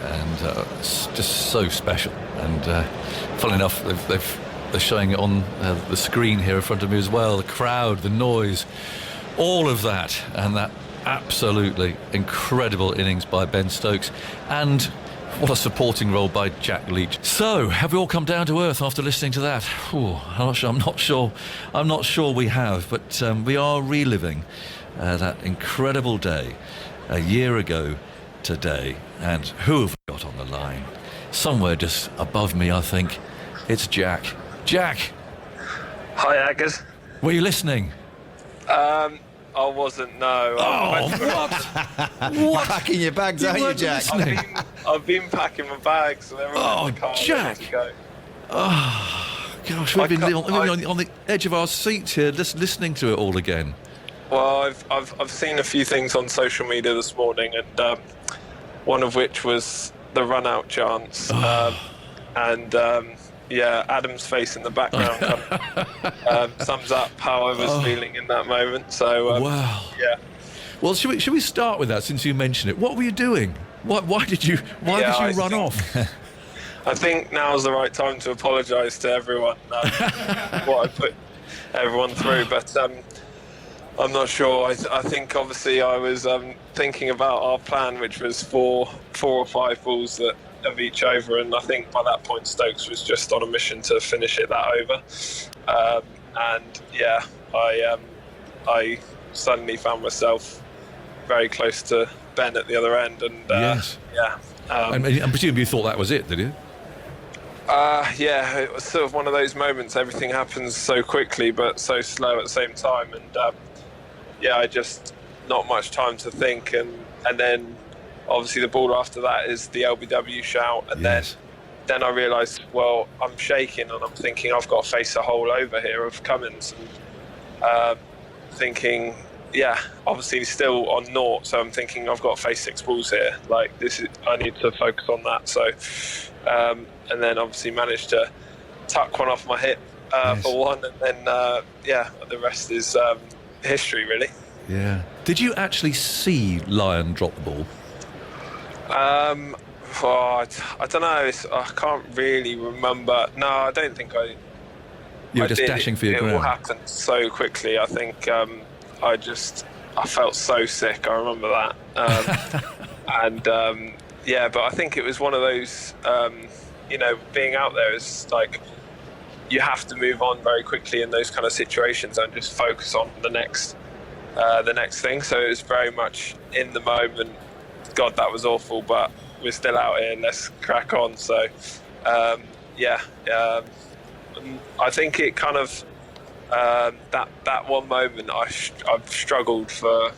A: and it's just so special. And funnily enough, they're showing it on the screen here in front of me as well. The crowd, the noise, all of that, and that absolutely incredible innings by Ben Stokes, and what a supporting role by Jack Leach. So, have we all come down to earth after listening to that? Ooh, I'm not sure we have, but we are reliving that incredible day a year ago today. And who have we got on the line? Somewhere just above me, I think. It's Jack. Jack!
I: Hi, Aggers.
A: Were you listening?
I: I wasn't, no.
A: Oh, what?
B: Packing your bags, aren't you, Jack?
I: I've been packing my bags and everything.
A: Oh,
I: in the car
A: Jack.
I: ready to go.
A: Oh, gosh, we've been on the edge of our seats here, just listening to it all again.
I: Well, I've seen a few things on social media this morning, and one of which was the run-out chance. Yeah, Adam's face in the background kind of, sums up how I was feeling in that moment. So,
A: wow.
I: Yeah.
A: Well, should we start with that since you mentioned it? What were you doing? Why did you run off?
I: I think now's the right time to apologise to everyone what I put everyone through, but I'm not sure. I think obviously I was thinking about our plan, which was four or five balls of each over, and I think by that point Stokes was just on a mission to finish it that over. And yeah, I suddenly found myself very close to Ben at the other end, and
A: yes.
I: Yeah.
A: And presumably you thought that was it, did you?
I: Yeah, it was sort of one of those moments. Everything happens so quickly, but so slow at the same time, and yeah, I just not much time to think, and then obviously the ball after that is the LBW shout, and
A: yes.
I: then I realised, well, I'm shaking and I'm thinking I've got to face a hole over here of Cummins, and thinking, yeah, obviously he's still on naught, so I'm thinking I've got to face six balls here. Like I need to focus on that. So, and then obviously managed to tuck one off my hip
A: yes.
I: for one, and then yeah, the rest is history, really.
A: Yeah. Did you actually see Lyon drop the ball?
I: I don't know. I can't really remember. No, I don't think I.
A: You were
I: I
A: just
I: did.
A: dashing for your
I: It
A: ground.
I: all happened so quickly. I think I felt so sick. I remember that. And yeah, but I think it was one of those. Being out there is like you have to move on very quickly in those kind of situations and just focus on the next thing. So it was very much in the moment. God, that was awful, but we're still out here. Let's crack on. So, yeah, I think it kind of that one moment I've struggled for.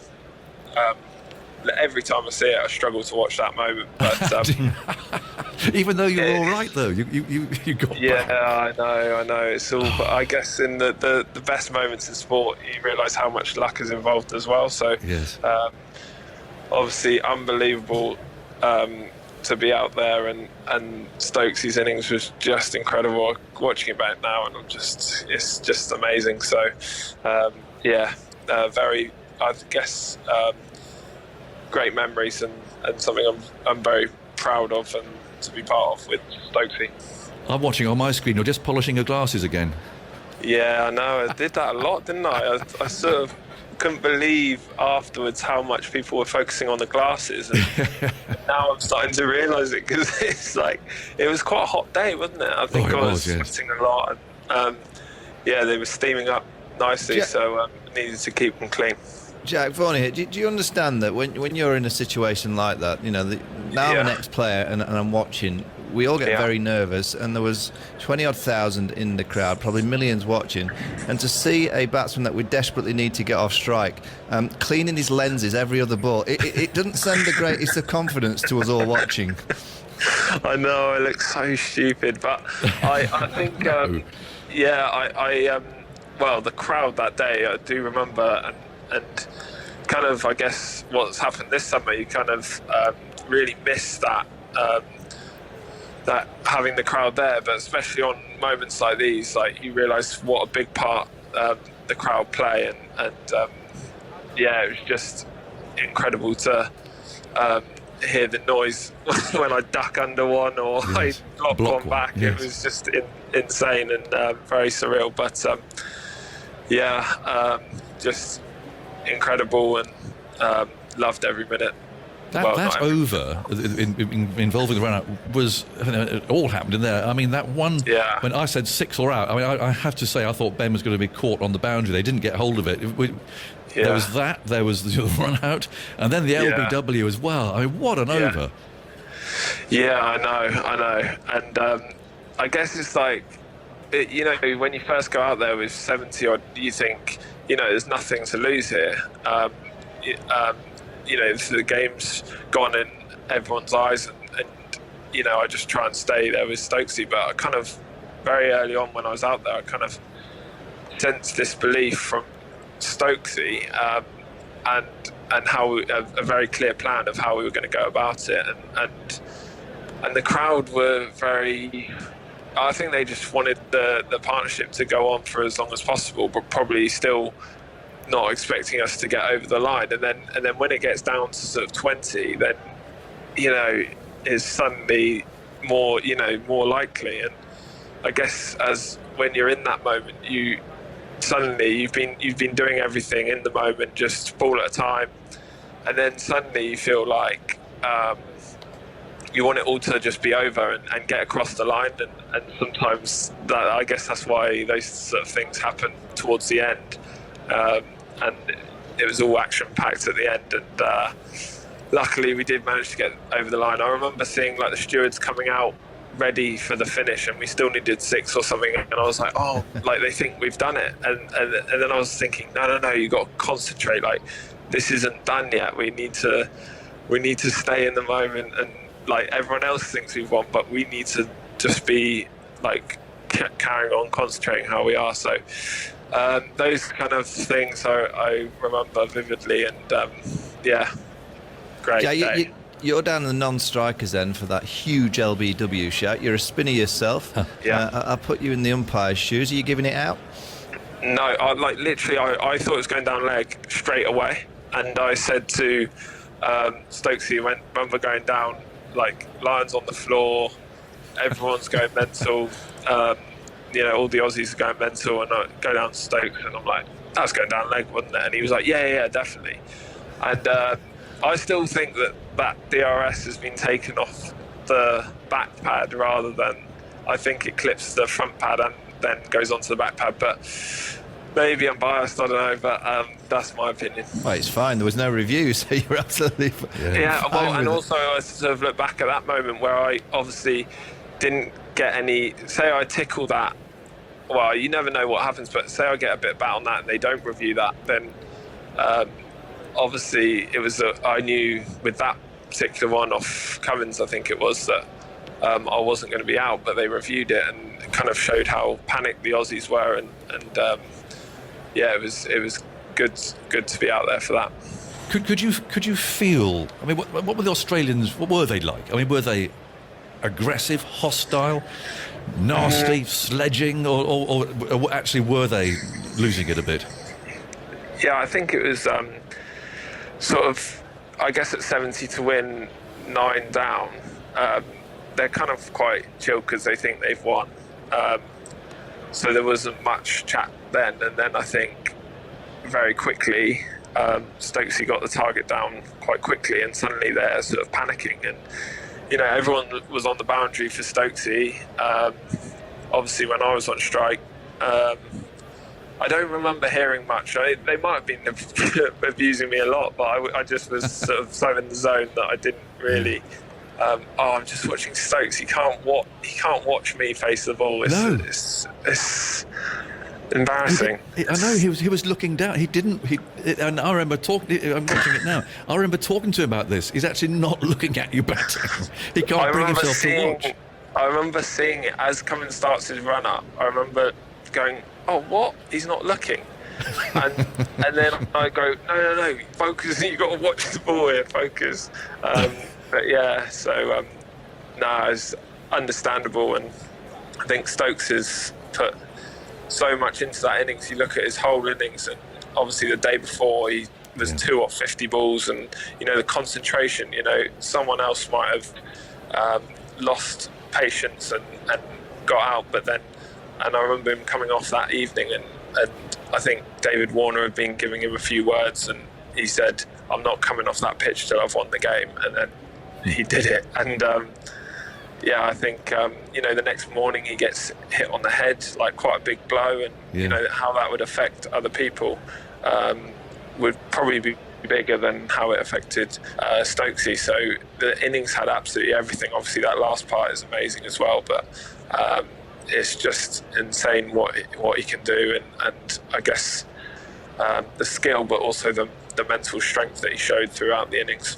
I: Every time I see it, I struggle to watch that moment. But
A: even though you're all right, though, you got.
I: Yeah,
A: back.
I: I know. It's all. But I guess in the best moments in sport, you realise how much luck is involved as well. So
A: Yes.
I: Obviously unbelievable to be out there, and Stokes' innings was just incredible. Watching it back now, and it's just amazing. So very, I guess, great memories and something I'm very proud of and to be part of with Stokesy.
A: I'm watching on my screen. You're just polishing your glasses again.
I: Yeah, I know. I did that a lot, didn't I? I sort of couldn't believe afterwards how much people were focusing on the glasses, and now I'm starting to realise it, because it's like it was quite a hot day, wasn't it? I think I was sweating a lot, and yeah, they were steaming up nicely, so needed to keep them clean.
B: Jack Vaughan here, do you understand that when you're in a situation like that, I'm an ex-player and I'm watching, we all get very nervous, and there was 20-odd thousand in the crowd, probably millions watching, and to see a batsman that we desperately need to get off strike cleaning his lenses every other ball, it doesn't send the greatest of confidence to us all watching.
I: I know, I look so stupid, but I think well, the crowd that day, I do remember, and kind of, I guess, what's happened this summer, you kind of really miss that having the crowd there, but especially on moments like these, like you realise what a big part the crowd play, and yeah, it was just incredible to hear the noise when I duck under one or
A: Yes.
I: I block one back.
A: Yes.
I: It was just insane and very surreal. But just incredible and loved every minute.
A: That over involving the run out was, it all happened in there. I mean, that one, when I said 6 or out, I mean, I have to say I thought Ben was going to be caught on the boundary. They didn't get hold of it. There was that, there was the run out, and then the LBW as well. I mean, what an over.
I: Yeah, I know. And I guess it's like, when you first go out there with 70 odd, you think, there's nothing to lose here. The game's gone in everyone's eyes, and I just try and stay there with Stokesy. But I kind of, very early on when I was out there, I kind of sensed this belief from Stokesy and how a very clear plan of how we were going to go about it, and the crowd were very. I think they just wanted the partnership to go on for as long as possible, but probably still not expecting us to get over the line. And then when it gets down to sort of 20, then is suddenly more likely. And I guess as when you're in that moment, you've been doing everything in the moment, just ball at a time, and then suddenly you feel like you want it all to just be over and get across the line, and sometimes I guess that's why those sort of things happen towards the end, and it was all action packed at the end, and luckily we did manage to get over the line. I remember seeing like the stewards coming out ready for the finish, and we still needed 6 or something, and I was like, oh, like they think we've done it, and then I was thinking, no, you got to concentrate, like this isn't done yet. We need to stay in the moment, and like everyone else thinks we've won, but we need to just be like carrying on, concentrating how we are. So those kind of things I remember vividly, and great day.
B: You're down in the non-strikers then for that huge LBW shot. You're a spinner yourself. I put you in the umpire's shoes. Are you giving it out?
I: No, I thought it was going down leg straight away, and I said to Stokesy when we're going down, like lions on the floor, everyone's going mental, all the Aussies are going mental, and I go down to Stokes and I'm like, that's going down leg, wasn't it? And he was like, yeah, definitely. And I still think that DRS has been taken off the back pad rather than, I think it clips the front pad and then goes onto the back pad, but maybe I'm biased, I don't know, but that's my opinion.
B: Well, it's fine. There was no review, so you're absolutely fine.
I: Yeah, well, and also I sort of look back at that moment where I obviously didn't get any. Say I tickle that. Well, you never know what happens, but say I get a bit bad on that and they don't review that, then obviously it was. I knew with that particular one off Cummins, I think it was, that I wasn't going to be out, but they reviewed it and it kind of showed how panicked the Aussies were, and it was good to be out there for that.
A: Could you feel? I mean, what were the Australians? What were they like? I mean, were they aggressive, hostile, nasty, sledging, or actually were they losing it a bit?
I: Yeah, I think it was sort of. I guess at 70 to win 9 down, they're kind of quite chill because they think they've won. So there wasn't much chat then, and then I think very quickly Stokesy got the target down quite quickly, and suddenly they're sort of panicking, and everyone was on the boundary for Stokesy. Obviously when I was on strike, I don't remember hearing much. They might have been abusing me a lot, but I just was sort of so in the zone that I didn't really. I'm just watching Stokes. He can't watch me face the ball. It's embarrassing.
A: I know he was looking down. He didn't. And I remember talking. I'm watching it now. I remember talking to him about this. He's actually not looking at you batting. He can't bring himself to watch.
I: I remember seeing it as Cummins starts his run up. I remember going, oh, what? He's not looking. And then I go, no, focus. You've got to watch the ball here, focus. But yeah, so it's understandable, and I think Stokes has put so much into that innings. You look at his whole innings, and obviously the day before he there's 2 or 50 balls, and the concentration. Someone else might have lost patience and got out, and I remember him coming off that evening, and I think David Warner had been giving him a few words, and he said, "I'm not coming off that pitch till I've won the game," and then he did it. And I think the next morning he gets hit on the head, like quite a big blow, and how that would affect other people would probably be bigger than how it affected Stokesy. So the innings had absolutely everything. Obviously that last part is amazing as well, but it's just insane what he can do, and I guess the skill, but also the mental strength that he showed throughout the innings.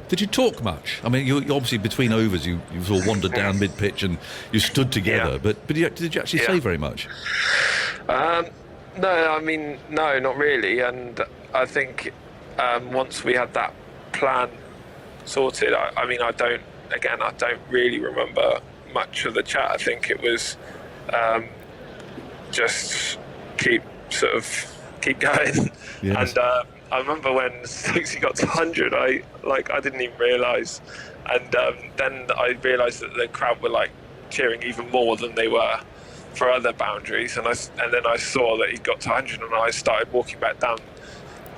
A: Did you talk much? I mean, you obviously between overs you sort of wandered down mid-pitch and you stood together, but did you actually say very much?
I: No, I mean, no, not really. And I think once we had that plan sorted, I don't really remember much of the chat. I think it was just keep going. Yes. And I remember when Stokesy got to 100, I didn't even realise, and then I realised that the crowd were like cheering even more than they were for other boundaries, and then I saw that he'd got to 100, and I started walking back down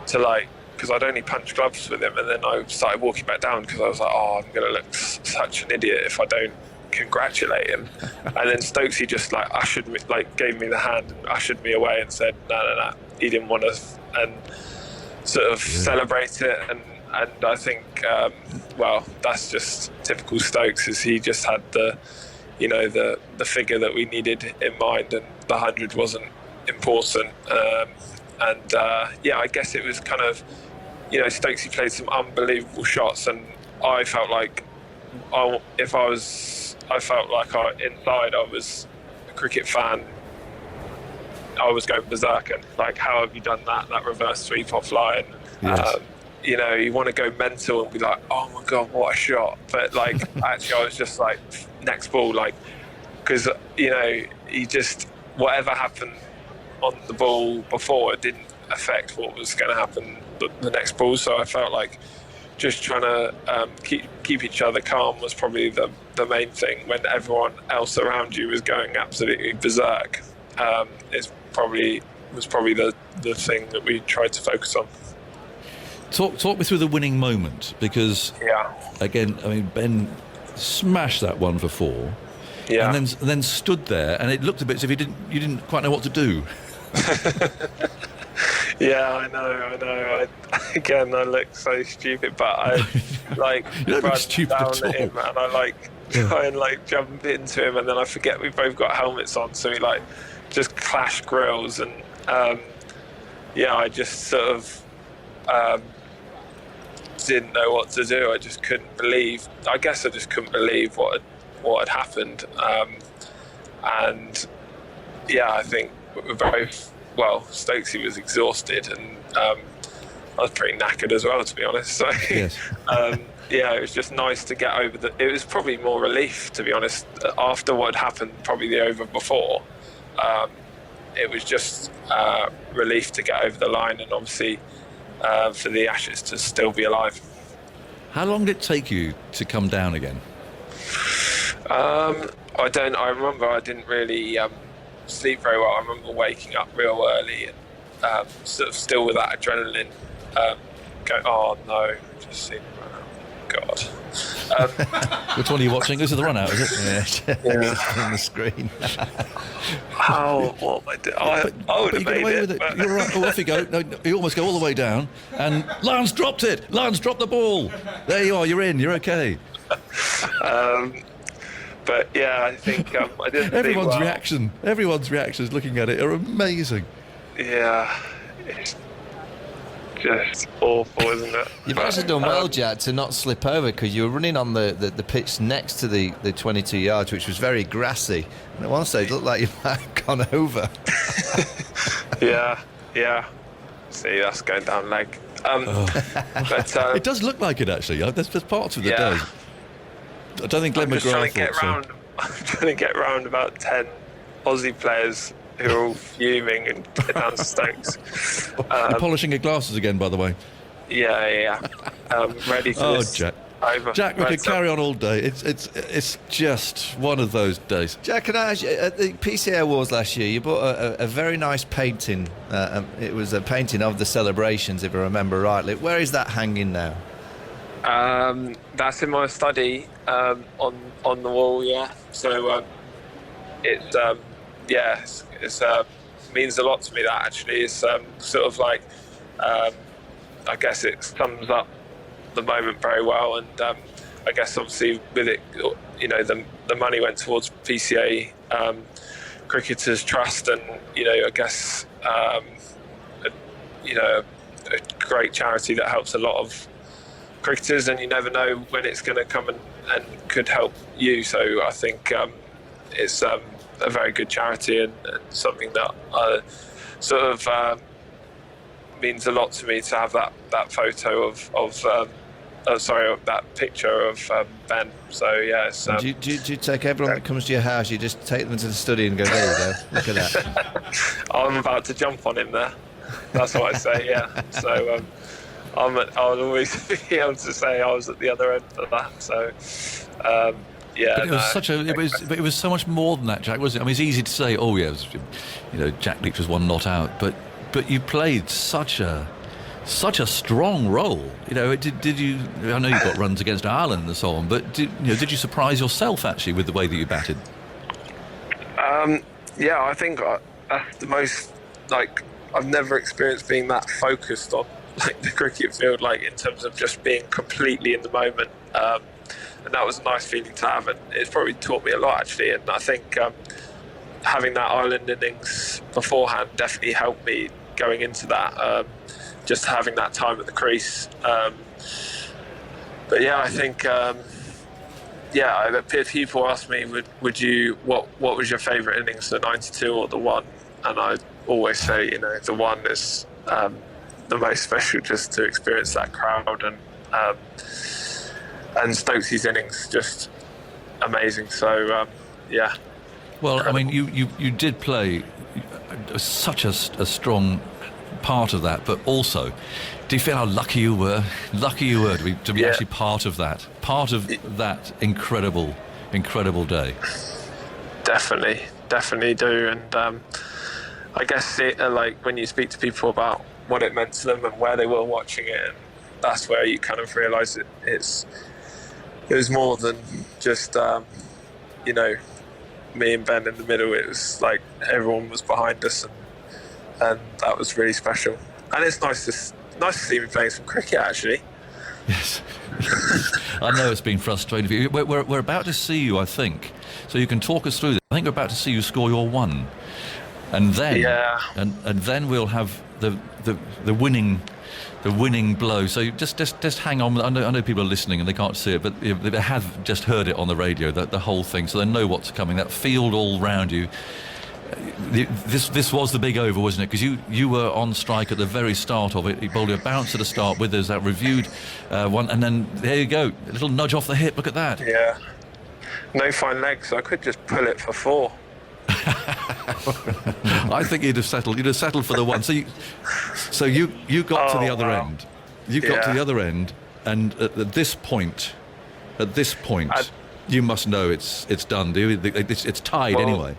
I: to because I'd only punched gloves with him, and then I started walking back down because I was like, I'm going to look such an idiot if I don't congratulate him. And then Stokesy just ushered me, gave me the hand and ushered me away and said no, he didn't want to and sort of celebrate it, and I think that's just typical Stokes, is he just had the figure that we needed in mind, and the 100 wasn't important, I guess it was kind of Stokesy played some unbelievable shots, and I felt like inside I was a cricket fan, I was going berserk, and how have you done that reverse sweep offline?
A: Yes.
I: You want to go mental and be like, oh my god, what a shot, but actually I was just next ball, because he just, whatever happened on the ball before, it didn't affect what was going to happen the next ball. So I felt like just trying to keep each other calm was probably the main thing when everyone else around you was going absolutely berserk. Was probably the thing that we tried to focus on.
A: Talk me through the winning moment, because again, I mean, Ben smashed that one for 4, and then stood there, and it looked a bit as if you didn't quite know what to do.
I: I know. I look so stupid, but I
A: you don't look stupid
I: down
A: at all.
I: at him, and I try and jump into him, and then I forget we both got helmets on, so we just clash grills, and I just sort of didn't know what to do. I just couldn't believe. I guess I just couldn't believe what had happened, and I think we were both. Well, Stokesy was exhausted, and I was pretty knackered as well, to be honest. So,
A: yes.
I: it was just nice to get over it was probably more relief, to be honest, after what had happened, probably the over before. It was just relief to get over the line, and obviously for the Ashes to still be alive.
A: How long did it take you to come down again?
I: I remember I didn't really sleep very well. I remember waking up real early and sort of still with that adrenaline, going, oh no, just seen God.
A: Which one are you watching? This is the run out, is it?
B: It's on the screen.
I: What am I doing? I would have made it.
A: You're right. Off you go. No, you almost go all the way down, and Lance dropped it. Lance dropped the ball. There you are. You're in. You're okay.
I: But I think I didn't.
A: Everyone's reactions looking at it are amazing.
I: Yeah, it's just awful, isn't it?
B: You've actually done well, Jack, to not slip over, because you were running on the pitch next to the 22 yards, which was very grassy, and at one stage it looked like you might have gone over.
I: Yeah. See, that's going down leg. But
A: it does look like it, actually. There's parts of it that does. I don't think Glenn McGrath
I: I'm trying to get round about 10 Aussie players who are all fuming and get down to Stokes.
A: You're polishing your glasses again, by the way.
I: Yeah. Ready for
A: Oh,
I: this.
A: Jack.
I: Over.
A: Jack, we
I: Right,
A: could carry on all day. It's just one of those days.
B: Jack, can I ask you, at the PCA Awards last year, you bought a very nice painting. It was a painting of the celebrations, if I remember rightly. Where is that hanging now?
I: That's in my study on the wall. Yeah. So it's means a lot to me. That actually is sort of like I guess it sums up the moment very well, and I guess obviously with it, you know, the money went towards PCA Cricketers Trust, and you know, I guess a great charity that helps a lot of cricketers, and you never know when it's going to come and could help you. So I think it's a very good charity, and something that sort of means a lot to me to have that photo of that picture of Ben. So yeah, it's,
B: do you take everyone that comes to your house? You just take them to the study and go, there you go, look at that.
I: I'm about to jump on him there. That's what I say. Yeah. So I'll always be able to say I was at the other end of that. So yeah.
A: But it was so much more than that, Jack, wasn't it? I mean, it's easy to say, oh yeah, Jack Leach was one not out, but you played such a strong role. You know, did you? I know you got runs against Ireland and so on, but did you surprise yourself actually with the way that you batted?
I: Yeah, I think that's the most, like, I've never experienced being that focused on like the cricket field, like in terms of just being completely in the moment. And that was a nice feeling to have, and it's probably taught me a lot actually. And I think having that Ireland innings beforehand definitely helped me going into that. Just having that time at the crease. But yeah, I think people ask me, would you what was your favourite innings, the 92 or the one? And I always say, the one is the most special, just to experience that crowd, and Stokes' innings just amazing. So yeah.
A: Well, I mean, you did play such a strong part of that, but also, do you feel how lucky you were to be actually part of that incredible day? Definitely do. And I guess like when you speak to people about what it meant to them and where they were watching it, and that's where you kind of realise it was more than just me and Ben in the middle. It was like everyone was behind us, and that was really special. And it's nice to see me playing some cricket actually. Yes. I know it's been frustrating for you. We're about to see you, I think, so you can talk us through this. I think we're about to see you score your one, and then and then we'll have the winning blow. So just hang on. I know people are listening and they can't see it, but they have just heard it on the radio, the whole thing, so they know what's coming. That field all round you. This was the big over, wasn't it? Because you were on strike at the very start of it. He bowled a bouncer to start with. There's that reviewed one, and then there you go, a little nudge off the hip. Look at that.
I: Yeah. No fine legs, so I could just pull it for 4.
A: I think you'd have settled for the one. So you got to the other end. You got to the other end, and at this point, you must know it's done. Do you? It's tied anyway.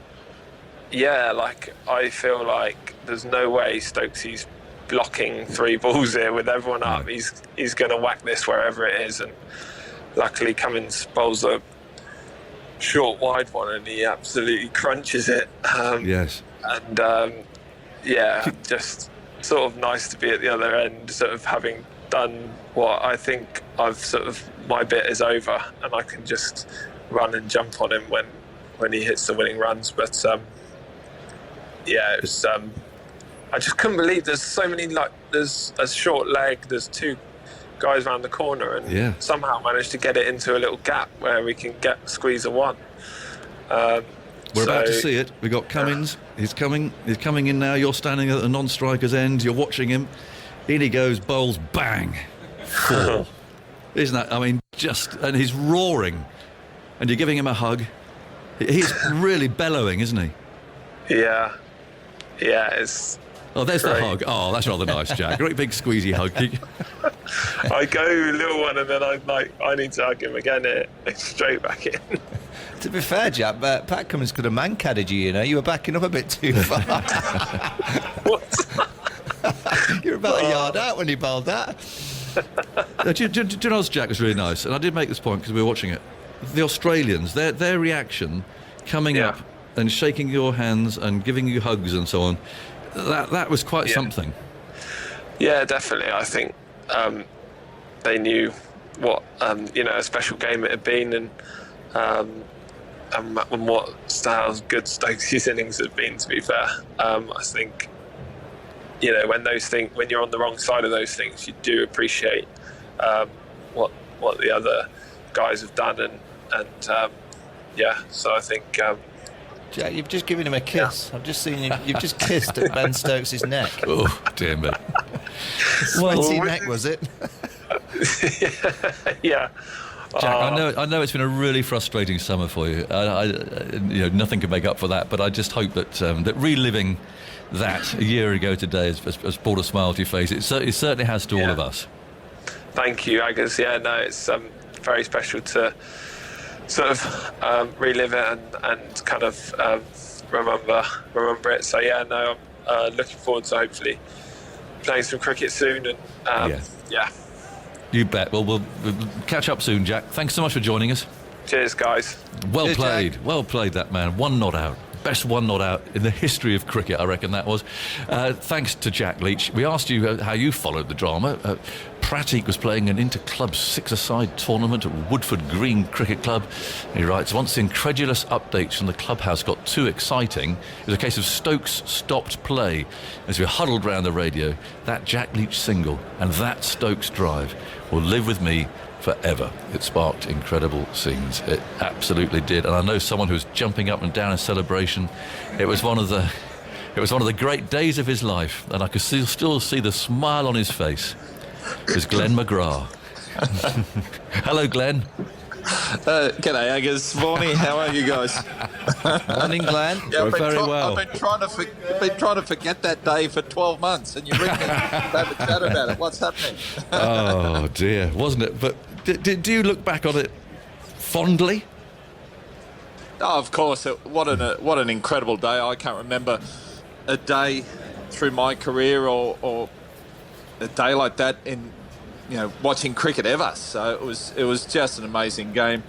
I: Yeah, like I feel like there's no way Stokes' blocking 3 balls here with everyone up. He's going to whack this wherever it is, and luckily Cummins bowls a short wide one and he absolutely crunches it.
A: Yes.
I: And just sort of nice to be at the other end, sort of having done what I think my bit is over, and I can just run and jump on him when he hits the winning runs. But it was I just couldn't believe there's so many, like, there's a short leg, there's 2 guys around the corner, and somehow managed to get it into a little gap where we can squeeze a 1.
A: We're about to see it. We've got Cummins. He's coming in now. You're standing at the non-striker's end. You're watching him. In he goes, bowls, bang, 4. Isn't that? I mean, and he's roaring, and you're giving him a hug. He's really bellowing, isn't he?
I: Yeah, it's.
A: Oh, there's
I: great.
A: the hug. Oh, that's rather nice, Jack. Great big squeezy hug.
I: I go little one, and then I need to hug him again here, straight back in.
B: To be fair, Jack, Pat Cummins could have man-cadded you, you know. You were backing up a bit too far.
I: What?
B: You were about a yard out when you bowled that.
A: Do you know, Jack was really nice, and I did make this point because we were watching it. The Australians, their reaction, coming up and shaking your hands and giving you hugs and so on, that was quite something. Yeah,
I: definitely. I think they knew what a special game it had been, and what good Stokes' innings had been. To be fair, I think when you're on the wrong side of those things, you do appreciate what the other guys have done, and so I think.
B: Jack, you've just given him a kiss. I've just seen you've just kissed at Ben Stokes' neck.
A: Oh, dear me.
B: Sweaty neck, was it?
I: Yeah.
A: Jack, I know it's been a really frustrating summer for you. Nothing can make up for that. But I just hope that that reliving that a year ago today has brought a smile to your face. It certainly has to all of us.
I: Thank you, Agus. Yeah, no, it's very special to sort of relive it and kind of remember it. So yeah, no, I'm looking forward to hopefully playing some cricket soon. And
A: You bet. Well, we'll catch up soon, Jack. Thanks so much for joining us.
I: Cheers, guys.
A: Well played. Well played, that man. One not out. Best one not out in the history of cricket, I reckon that was. Thanks to Jack Leach. We asked you how you followed the drama. Pratik was playing an inter-club six-a-side tournament at Woodford Green Cricket Club. He writes, once the incredulous updates from the clubhouse got too exciting, it was a case of Stokes stopped play. As we huddled round the radio, that Jack Leach single and that Stokes drive will live with me forever. It sparked incredible scenes. It absolutely did. And I know someone who was jumping up and down in celebration. It was one of the great days of his life, and I could still see the smile on his face. It was Glenn Mcgrath. Hello, Glenn.
J: G'day, Agus. Morning. How are you guys?
B: Morning, Glenn.
J: Yeah,
A: We're very well.
J: I've been trying to forget that day for 12 months, and you ring me to have a chat about it. What's happening?
A: Oh dear, wasn't it? But do you look back on it fondly?
J: Oh, of course. What an incredible day. I can't remember a day through my career or a day like that in watching cricket ever. So it was just an amazing game,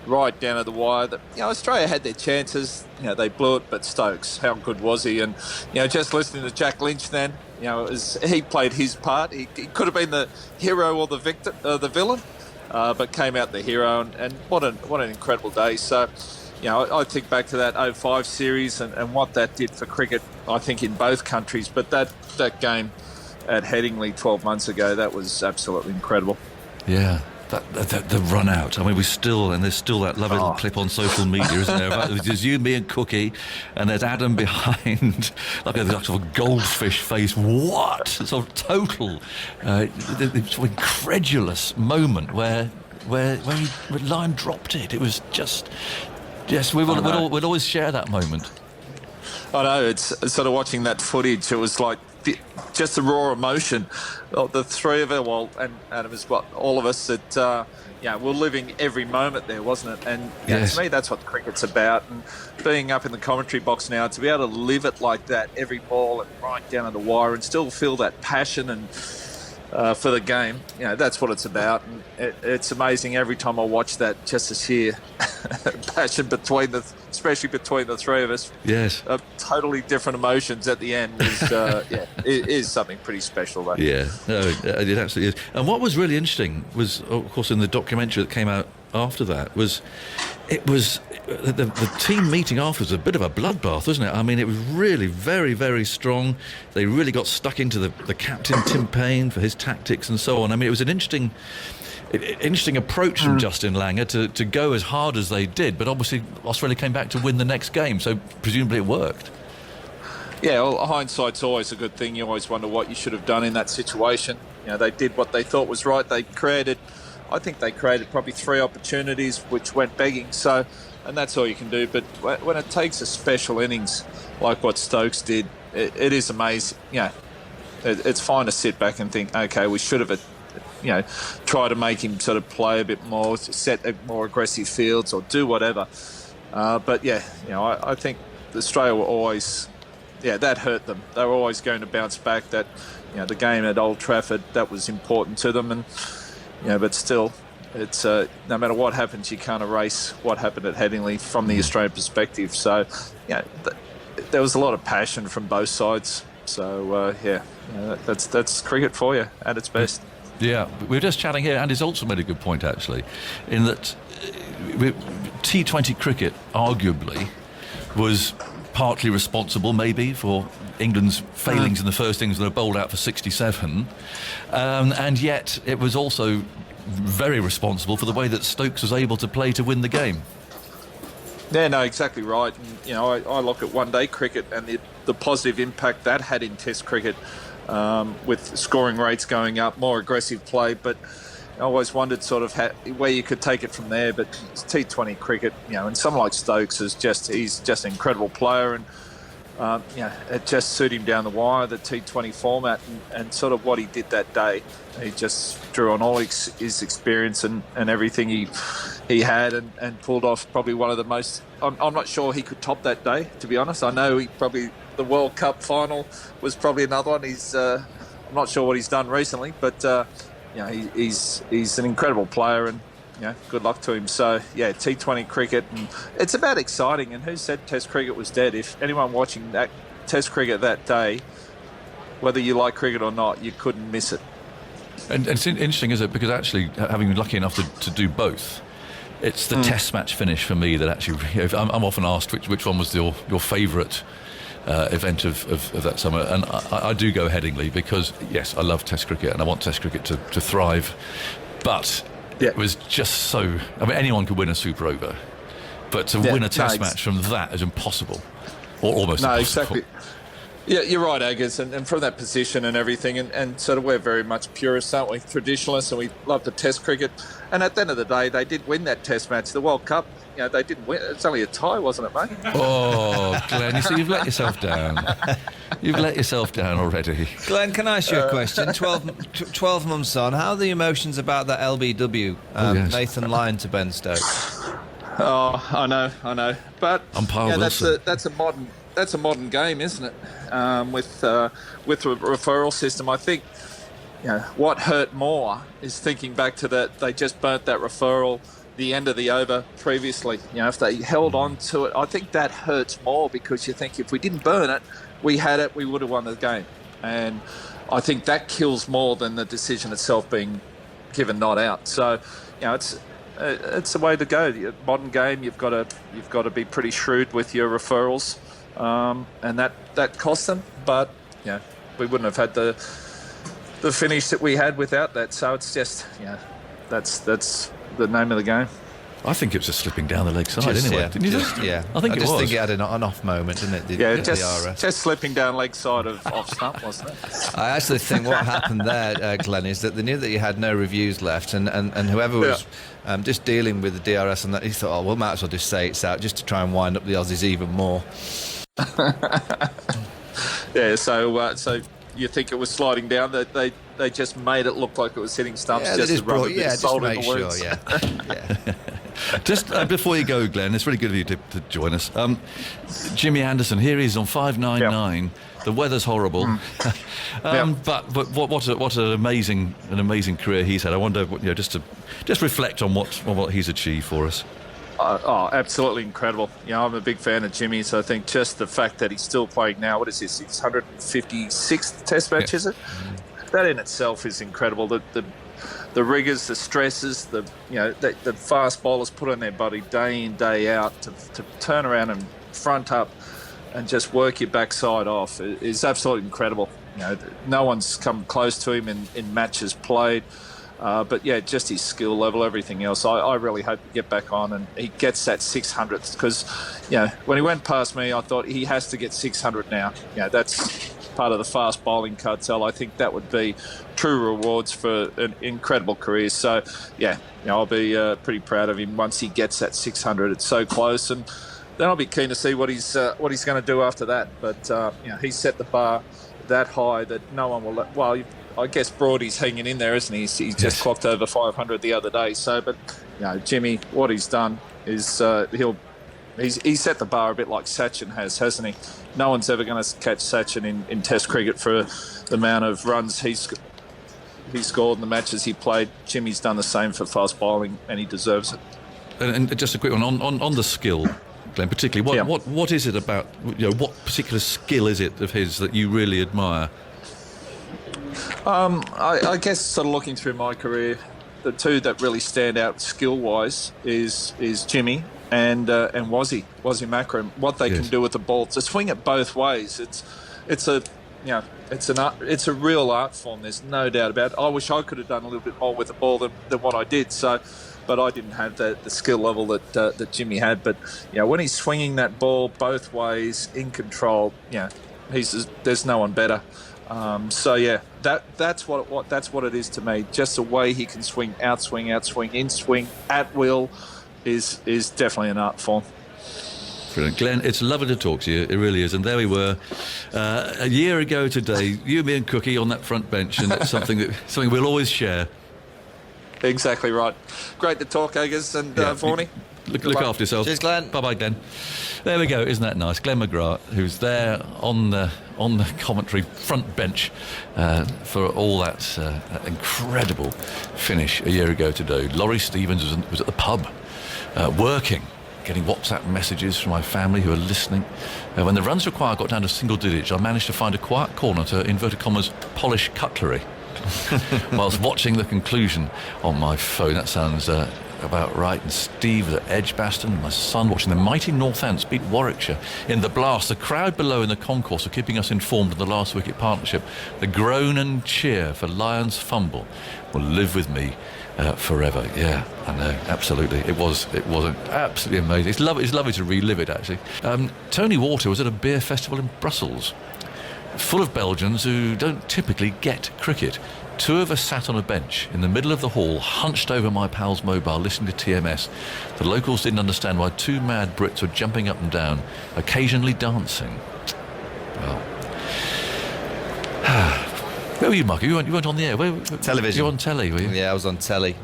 J: right down to the wire. That Australia had their chances. They blew it, but Stokes, how good was he? And just listening to Jack Lynch then, he played his part. He could have been the hero or the victim, the villain, but came out the hero. And what an incredible day. So. I think back to that 05 series and what that did for cricket, I think, in both countries. But that game at Headingley 12 months ago, that was absolutely incredible.
A: Yeah, the run out. I mean, there's still that lovely little clip on social media, isn't there? There's you, me and Cookie, and there's Adam behind, like a sort of goldfish face. What? Sort of total, sort of incredulous moment where Lyon dropped it. It was just... Yes, we'd always share that moment.
J: I know, it's sort of watching that footage, it was like just the raw emotion. The three of us, and Adam as well, all of us, that we're living every moment there, wasn't it? And to me, that's what cricket's about. And being up in the commentary box now, to be able to live it like that, every ball and right down to the wire, and still feel that passion and for the game, that's what it's about. And it's amazing every time I watch that, just to hear passion especially between the three of us.
A: Yes.
J: Totally different emotions at the end is something pretty special, though.
A: Yeah, no, it absolutely is. And what was really interesting was, of course, in the documentary that came out after that, was the team meeting afterwards was a bit of a bloodbath, wasn't it? I mean, it was really very, very strong. They really got stuck into the captain, Tim Payne, for his tactics and so on. I mean, it was an interesting approach from Justin Langer to go as hard as they did, but obviously Australia came back to win the next game, so presumably it worked.
J: Yeah, well, hindsight's always a good thing. You always wonder what you should have done in that situation. They did what they thought was right. I think they created probably 3 opportunities which went begging, and that's all you can do. But when it takes a special innings like what Stokes did, it is amazing. It's fine to sit back and think, okay, we should have try to make him sort of play a bit more, set more aggressive fields or do whatever. But I think Australia were always, that hurt them. They were always going to bounce back. That, the game at Old Trafford, that was important to them, and but still, it's no matter what happens, you can't erase what happened at Headingley from the Australian perspective. So, there was a lot of passion from both sides. So that's cricket for you at its best.
A: Yeah, we were just chatting here, and he's also made a good point actually, in that T20 cricket arguably was partly responsible maybe for England's failings in the first innings. They were bowled out for 67, and yet it was also very responsible for the way that Stokes was able to play to win the game.
J: Yeah, no, exactly right. And, I look at one-day cricket and the positive impact that had in Test cricket, with scoring rates going up, more aggressive play, but I always wondered sort of where you could take it from there. But T20 cricket, and someone like Stokes he's just an incredible player, and it just suited him down the wire, the T20 format, and sort of what he did that day. He just drew on all his experience and everything he had, and pulled off probably one of the most. I'm not sure he could top that day, to be honest. I know the World Cup final was probably another one. I'm not sure what he's done recently, but he's an incredible player, and good luck to him. So T20 cricket, and it's about exciting. And who said Test cricket was dead? If anyone watching that Test cricket that day, whether you like cricket or not, you couldn't miss it.
A: And it's interesting, is it? Because actually, having been lucky enough to do both, it's the Test match finish for me that actually. I'm often asked which one was your favourite event of that summer, and I do go Headingley because yes, I love Test cricket and I want Test cricket to thrive, but it was just so. I mean, anyone could win a super over, but to win a Test match from that is impossible, or almost impossible.
J: Exactly. Yeah, you're right, Agus, and from that position and everything, and sort of we're very much purists, aren't we? Traditionalists, and we love the Test cricket. And at the end of the day, they did win that Test match. The World Cup, they didn't win. It's only a tie, wasn't it, mate?
A: Oh, Glenn, you see, you've let yourself down. You've let yourself down already.
B: Glenn, can I ask you a question? 12 months on, how are the emotions about that LBW, Nathan Lyon to Ben Stokes?
J: Oh, I know. But that's a modern game, isn't it? With the referral system, I think what hurt more is thinking back to that they just burnt that referral the end of the over previously. If they held on to it, I think that hurts more, because you think if we didn't burn it, we would have won the game. And I think that kills more than the decision itself being given not out. So it's the way to go. Modern game, you've got to be pretty shrewd with your referrals. And that cost them, but we wouldn't have had the finish that we had without that. So it's just that's the name of the game.
A: I think it was just slipping down the leg side anyway. Didn't you? I think it was.
B: I think it had an on-off moment, didn't it?
J: Just slipping down leg side of off stump, wasn't it?
B: I actually think what happened there, Glenn, is that they knew that you had no reviews left, and whoever was just dealing with the DRS and that, he thought, we might as well just say it's out, just to try and wind up the Aussies even more.
J: So you think it was sliding down? That they just made it look like it was hitting stumps, just to rub a bit of salt in the wounds.
B: Yeah.
A: Just before you go, Glenn, it's really good of you to join us. Jimmy Anderson, here he is on 599. The weather's horrible, but what an amazing career he's had. I wonder, just reflect on what he's achieved for us.
J: Absolutely incredible. I'm a big fan of Jimmy, so I think just the fact that he's still playing now, what is his 656th Test match, is it? That in itself is incredible. The rigours, the stresses, the fast bowlers put on their body day in, day out to turn around and front up and just work your backside off is absolutely incredible. No one's come close to him in matches played. But just his skill level, everything else. I really hope to get back on and he gets that 600th, because, when he went past me, I thought he has to get 600 now. That's part of the fast bowling cartel. I think that would be true rewards for an incredible career. So, I'll be pretty proud of him once he gets that 600. It's so close, and then I'll be keen to see what he's going to do after that. But he set the bar that high that no one will. I guess Broady's hanging in there, isn't he? He's just clocked over 500 the other day. So, but Jimmy, what he's done is he's set the bar a bit like Sachin has, hasn't he? No one's ever going to catch Sachin in Test cricket for the amount of runs he scored in the matches he played. Jimmy's done the same for fast bowling, and he deserves it.
A: And just a quick one on the skill, Glenn, particularly. What is it about? What particular skill is it of his that you really admire?
J: I guess sort of looking through my career, the two that really stand out skill-wise is Jimmy and Wazzy Mcgrath. What they can do with the ball, to swing it both ways. It's a real art form. There's no doubt about it. I wish I could have done a little bit more with the ball than what I did. So, but I didn't have the skill level that Jimmy had. But when he's swinging that ball both ways in control, there's no one better. That's what it is to me. Just the way he can swing, outswing, in swing, at will, is definitely an art form.
A: Brilliant. Glenn, it's lovely to talk to you. It really is. And there we were, a year ago today, you, me and Cookie on that front bench, and it's something we'll always share.
J: Exactly right. Great to talk, Eggers and Vorney.
A: Look after yourself.
B: Cheers, Glenn.
A: Bye-bye, Glenn. There we go. Isn't that nice? Glenn Mcgrath, who's there on the commentary front bench for all that incredible finish a year ago today. Laurie Stevens was at the pub working, getting WhatsApp messages from my family who are listening. When the runs required got down to single digits, I managed to find a quiet corner to, inverted commas, polish cutlery whilst watching the conclusion on my phone. That sounds about right. And Steve at Edgbaston, my son, watching the mighty Northants beat Warwickshire in the blast. The crowd below in the concourse are keeping us informed of the last wicket partnership. The groan and cheer for Lions' fumble will live with me forever. Yeah, I know, absolutely. It was absolutely amazing. It's lovely to relive it, actually. Tony Water was at a beer festival in Brussels, full of Belgians who don't typically get cricket. Two of us sat on a bench in the middle of the hall, hunched over my pal's mobile, listening to TMS. The locals didn't understand why two mad Brits were jumping up and down, occasionally dancing. Well, where were you, Mark? You weren't on the air.
B: Television.
A: You were on telly, were you?
B: Yeah, I was on telly.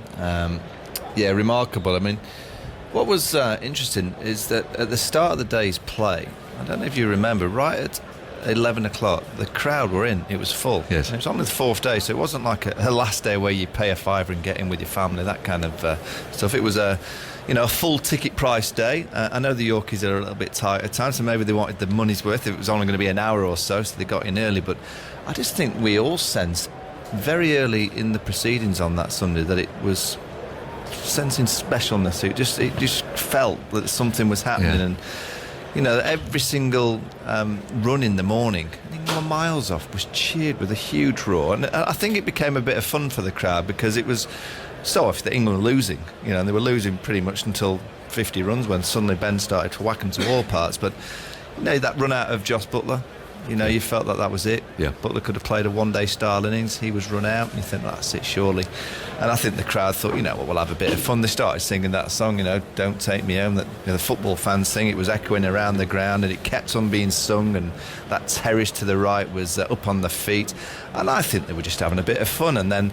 B: Remarkable. I mean, what was interesting is that at the start of the day's play, I don't know if you remember, right at 11 o'clock, the crowd were in. It was full.
A: Yes.
B: And it was on the fourth day, so it wasn't like a last day where you pay a fiver and get in with your family, that kind of stuff. It was a full ticket price day. I know the Yorkies are a little bit tight at times, so maybe they wanted the money's worth. It was only going to be an hour or so they got in early. But I just think we all sensed very early in the proceedings on that Sunday that it was sensing specialness. It just felt that something was happening. And every single run in the morning, I think 1 miles off, was cheered with a huge roar. And I think it became a bit of fun for the crowd because it was so off that England were losing. And they were losing pretty much until 50 runs when suddenly Ben started to whack them to all parts. But, that run out of Joss Buttler, you felt that was it.
A: Yeah.
B: Butler could have played a one-day style innings. He was run out. And you think, that's it, surely. And I think the crowd thought, we'll have a bit of fun. They started singing that song, Don't Take Me Home, that the football fans sing. It was echoing around the ground, and it kept on being sung. And that terrace to the right was up on the feet. And I think they were just having a bit of fun. And then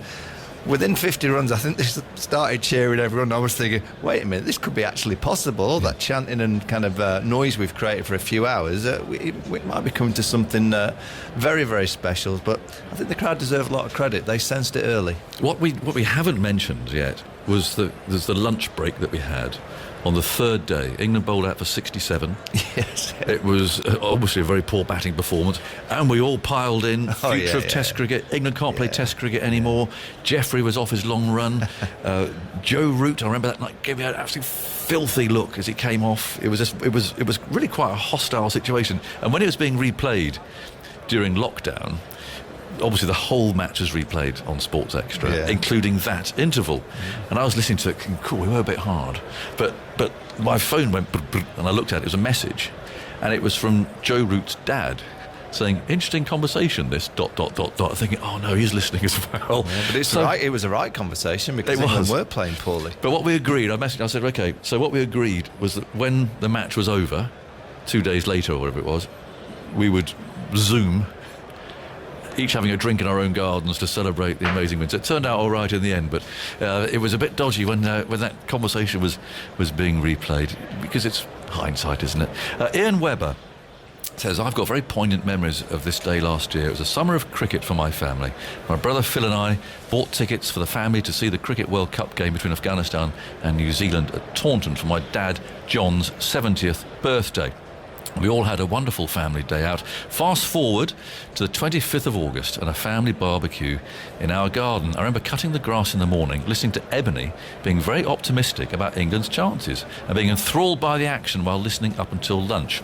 B: within 50 runs, I think they started cheering everyone. I was thinking, wait a minute, this could be actually possible. All that chanting and kind of noise we've created for a few hours, we might be coming to something very, very special. But I think the crowd deserve a lot of credit. They sensed it early.
A: What we haven't mentioned yet was the lunch break that we had. On the third day, England bowled out for 67.
B: Yes.
A: It was obviously a very poor batting performance, and we all piled in. Future of Test cricket. England can't play Test cricket anymore. Jeffrey was off his long run. Joe Root, I remember that night, gave me an absolutely filthy look as he came off. It was really quite a hostile situation. And when it was being replayed during lockdown, obviously the whole match was replayed on Sports Extra, including that interval. And I was listening to it, cool, we were a bit hard. But my phone went, and I looked at it, it was a message. And it was from Joe Root's dad saying, interesting conversation, this ... thinking, oh no, he's listening as well.
B: Yeah, but it's right, it was a right conversation because England were playing poorly.
A: But what we agreed, I said, okay, so what we agreed was that when the match was over, 2 days later or whatever it was, we would Zoom each having a drink in our own gardens to celebrate the amazing wins. It turned out all right in the end, but it was a bit dodgy when that conversation was being replayed, because it's hindsight, isn't it? Ian Webber says, I've got very poignant memories of this day last year. It was a summer of cricket for my family. My brother Phil and I bought tickets for the family to see the Cricket World Cup game between Afghanistan and New Zealand at Taunton for my dad John's 70th birthday. We all had a wonderful family day out. Fast forward to the 25th of August and a family barbecue in our garden. I remember cutting the grass in the morning, listening to Ebony being very optimistic about England's chances and being enthralled by the action while listening up until lunch.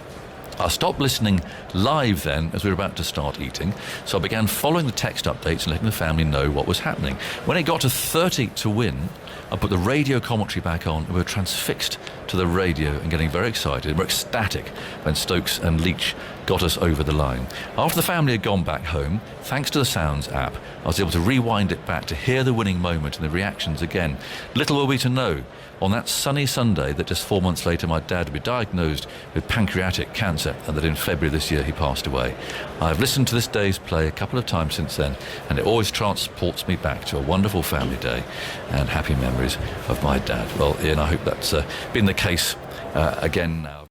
A: I stopped listening live then as we were about to start eating, so I began following the text updates and letting the family know what was happening. When it got to 30 to win, I put the radio commentary back on and we were transfixed to the radio and getting very excited. We were ecstatic when Stokes and Leach got us over the line. After the family had gone back home, thanks to the Sounds app, I was able to rewind it back to hear the winning moment and the reactions again. Little were we to know on that sunny Sunday that just 4 months later my dad would be diagnosed with pancreatic cancer and that in February this year he passed away. I've listened to this day's play a couple of times since then, and it always transports me back to a wonderful family day and happy memories of my dad. Well, Ian, I hope that's been the case again now.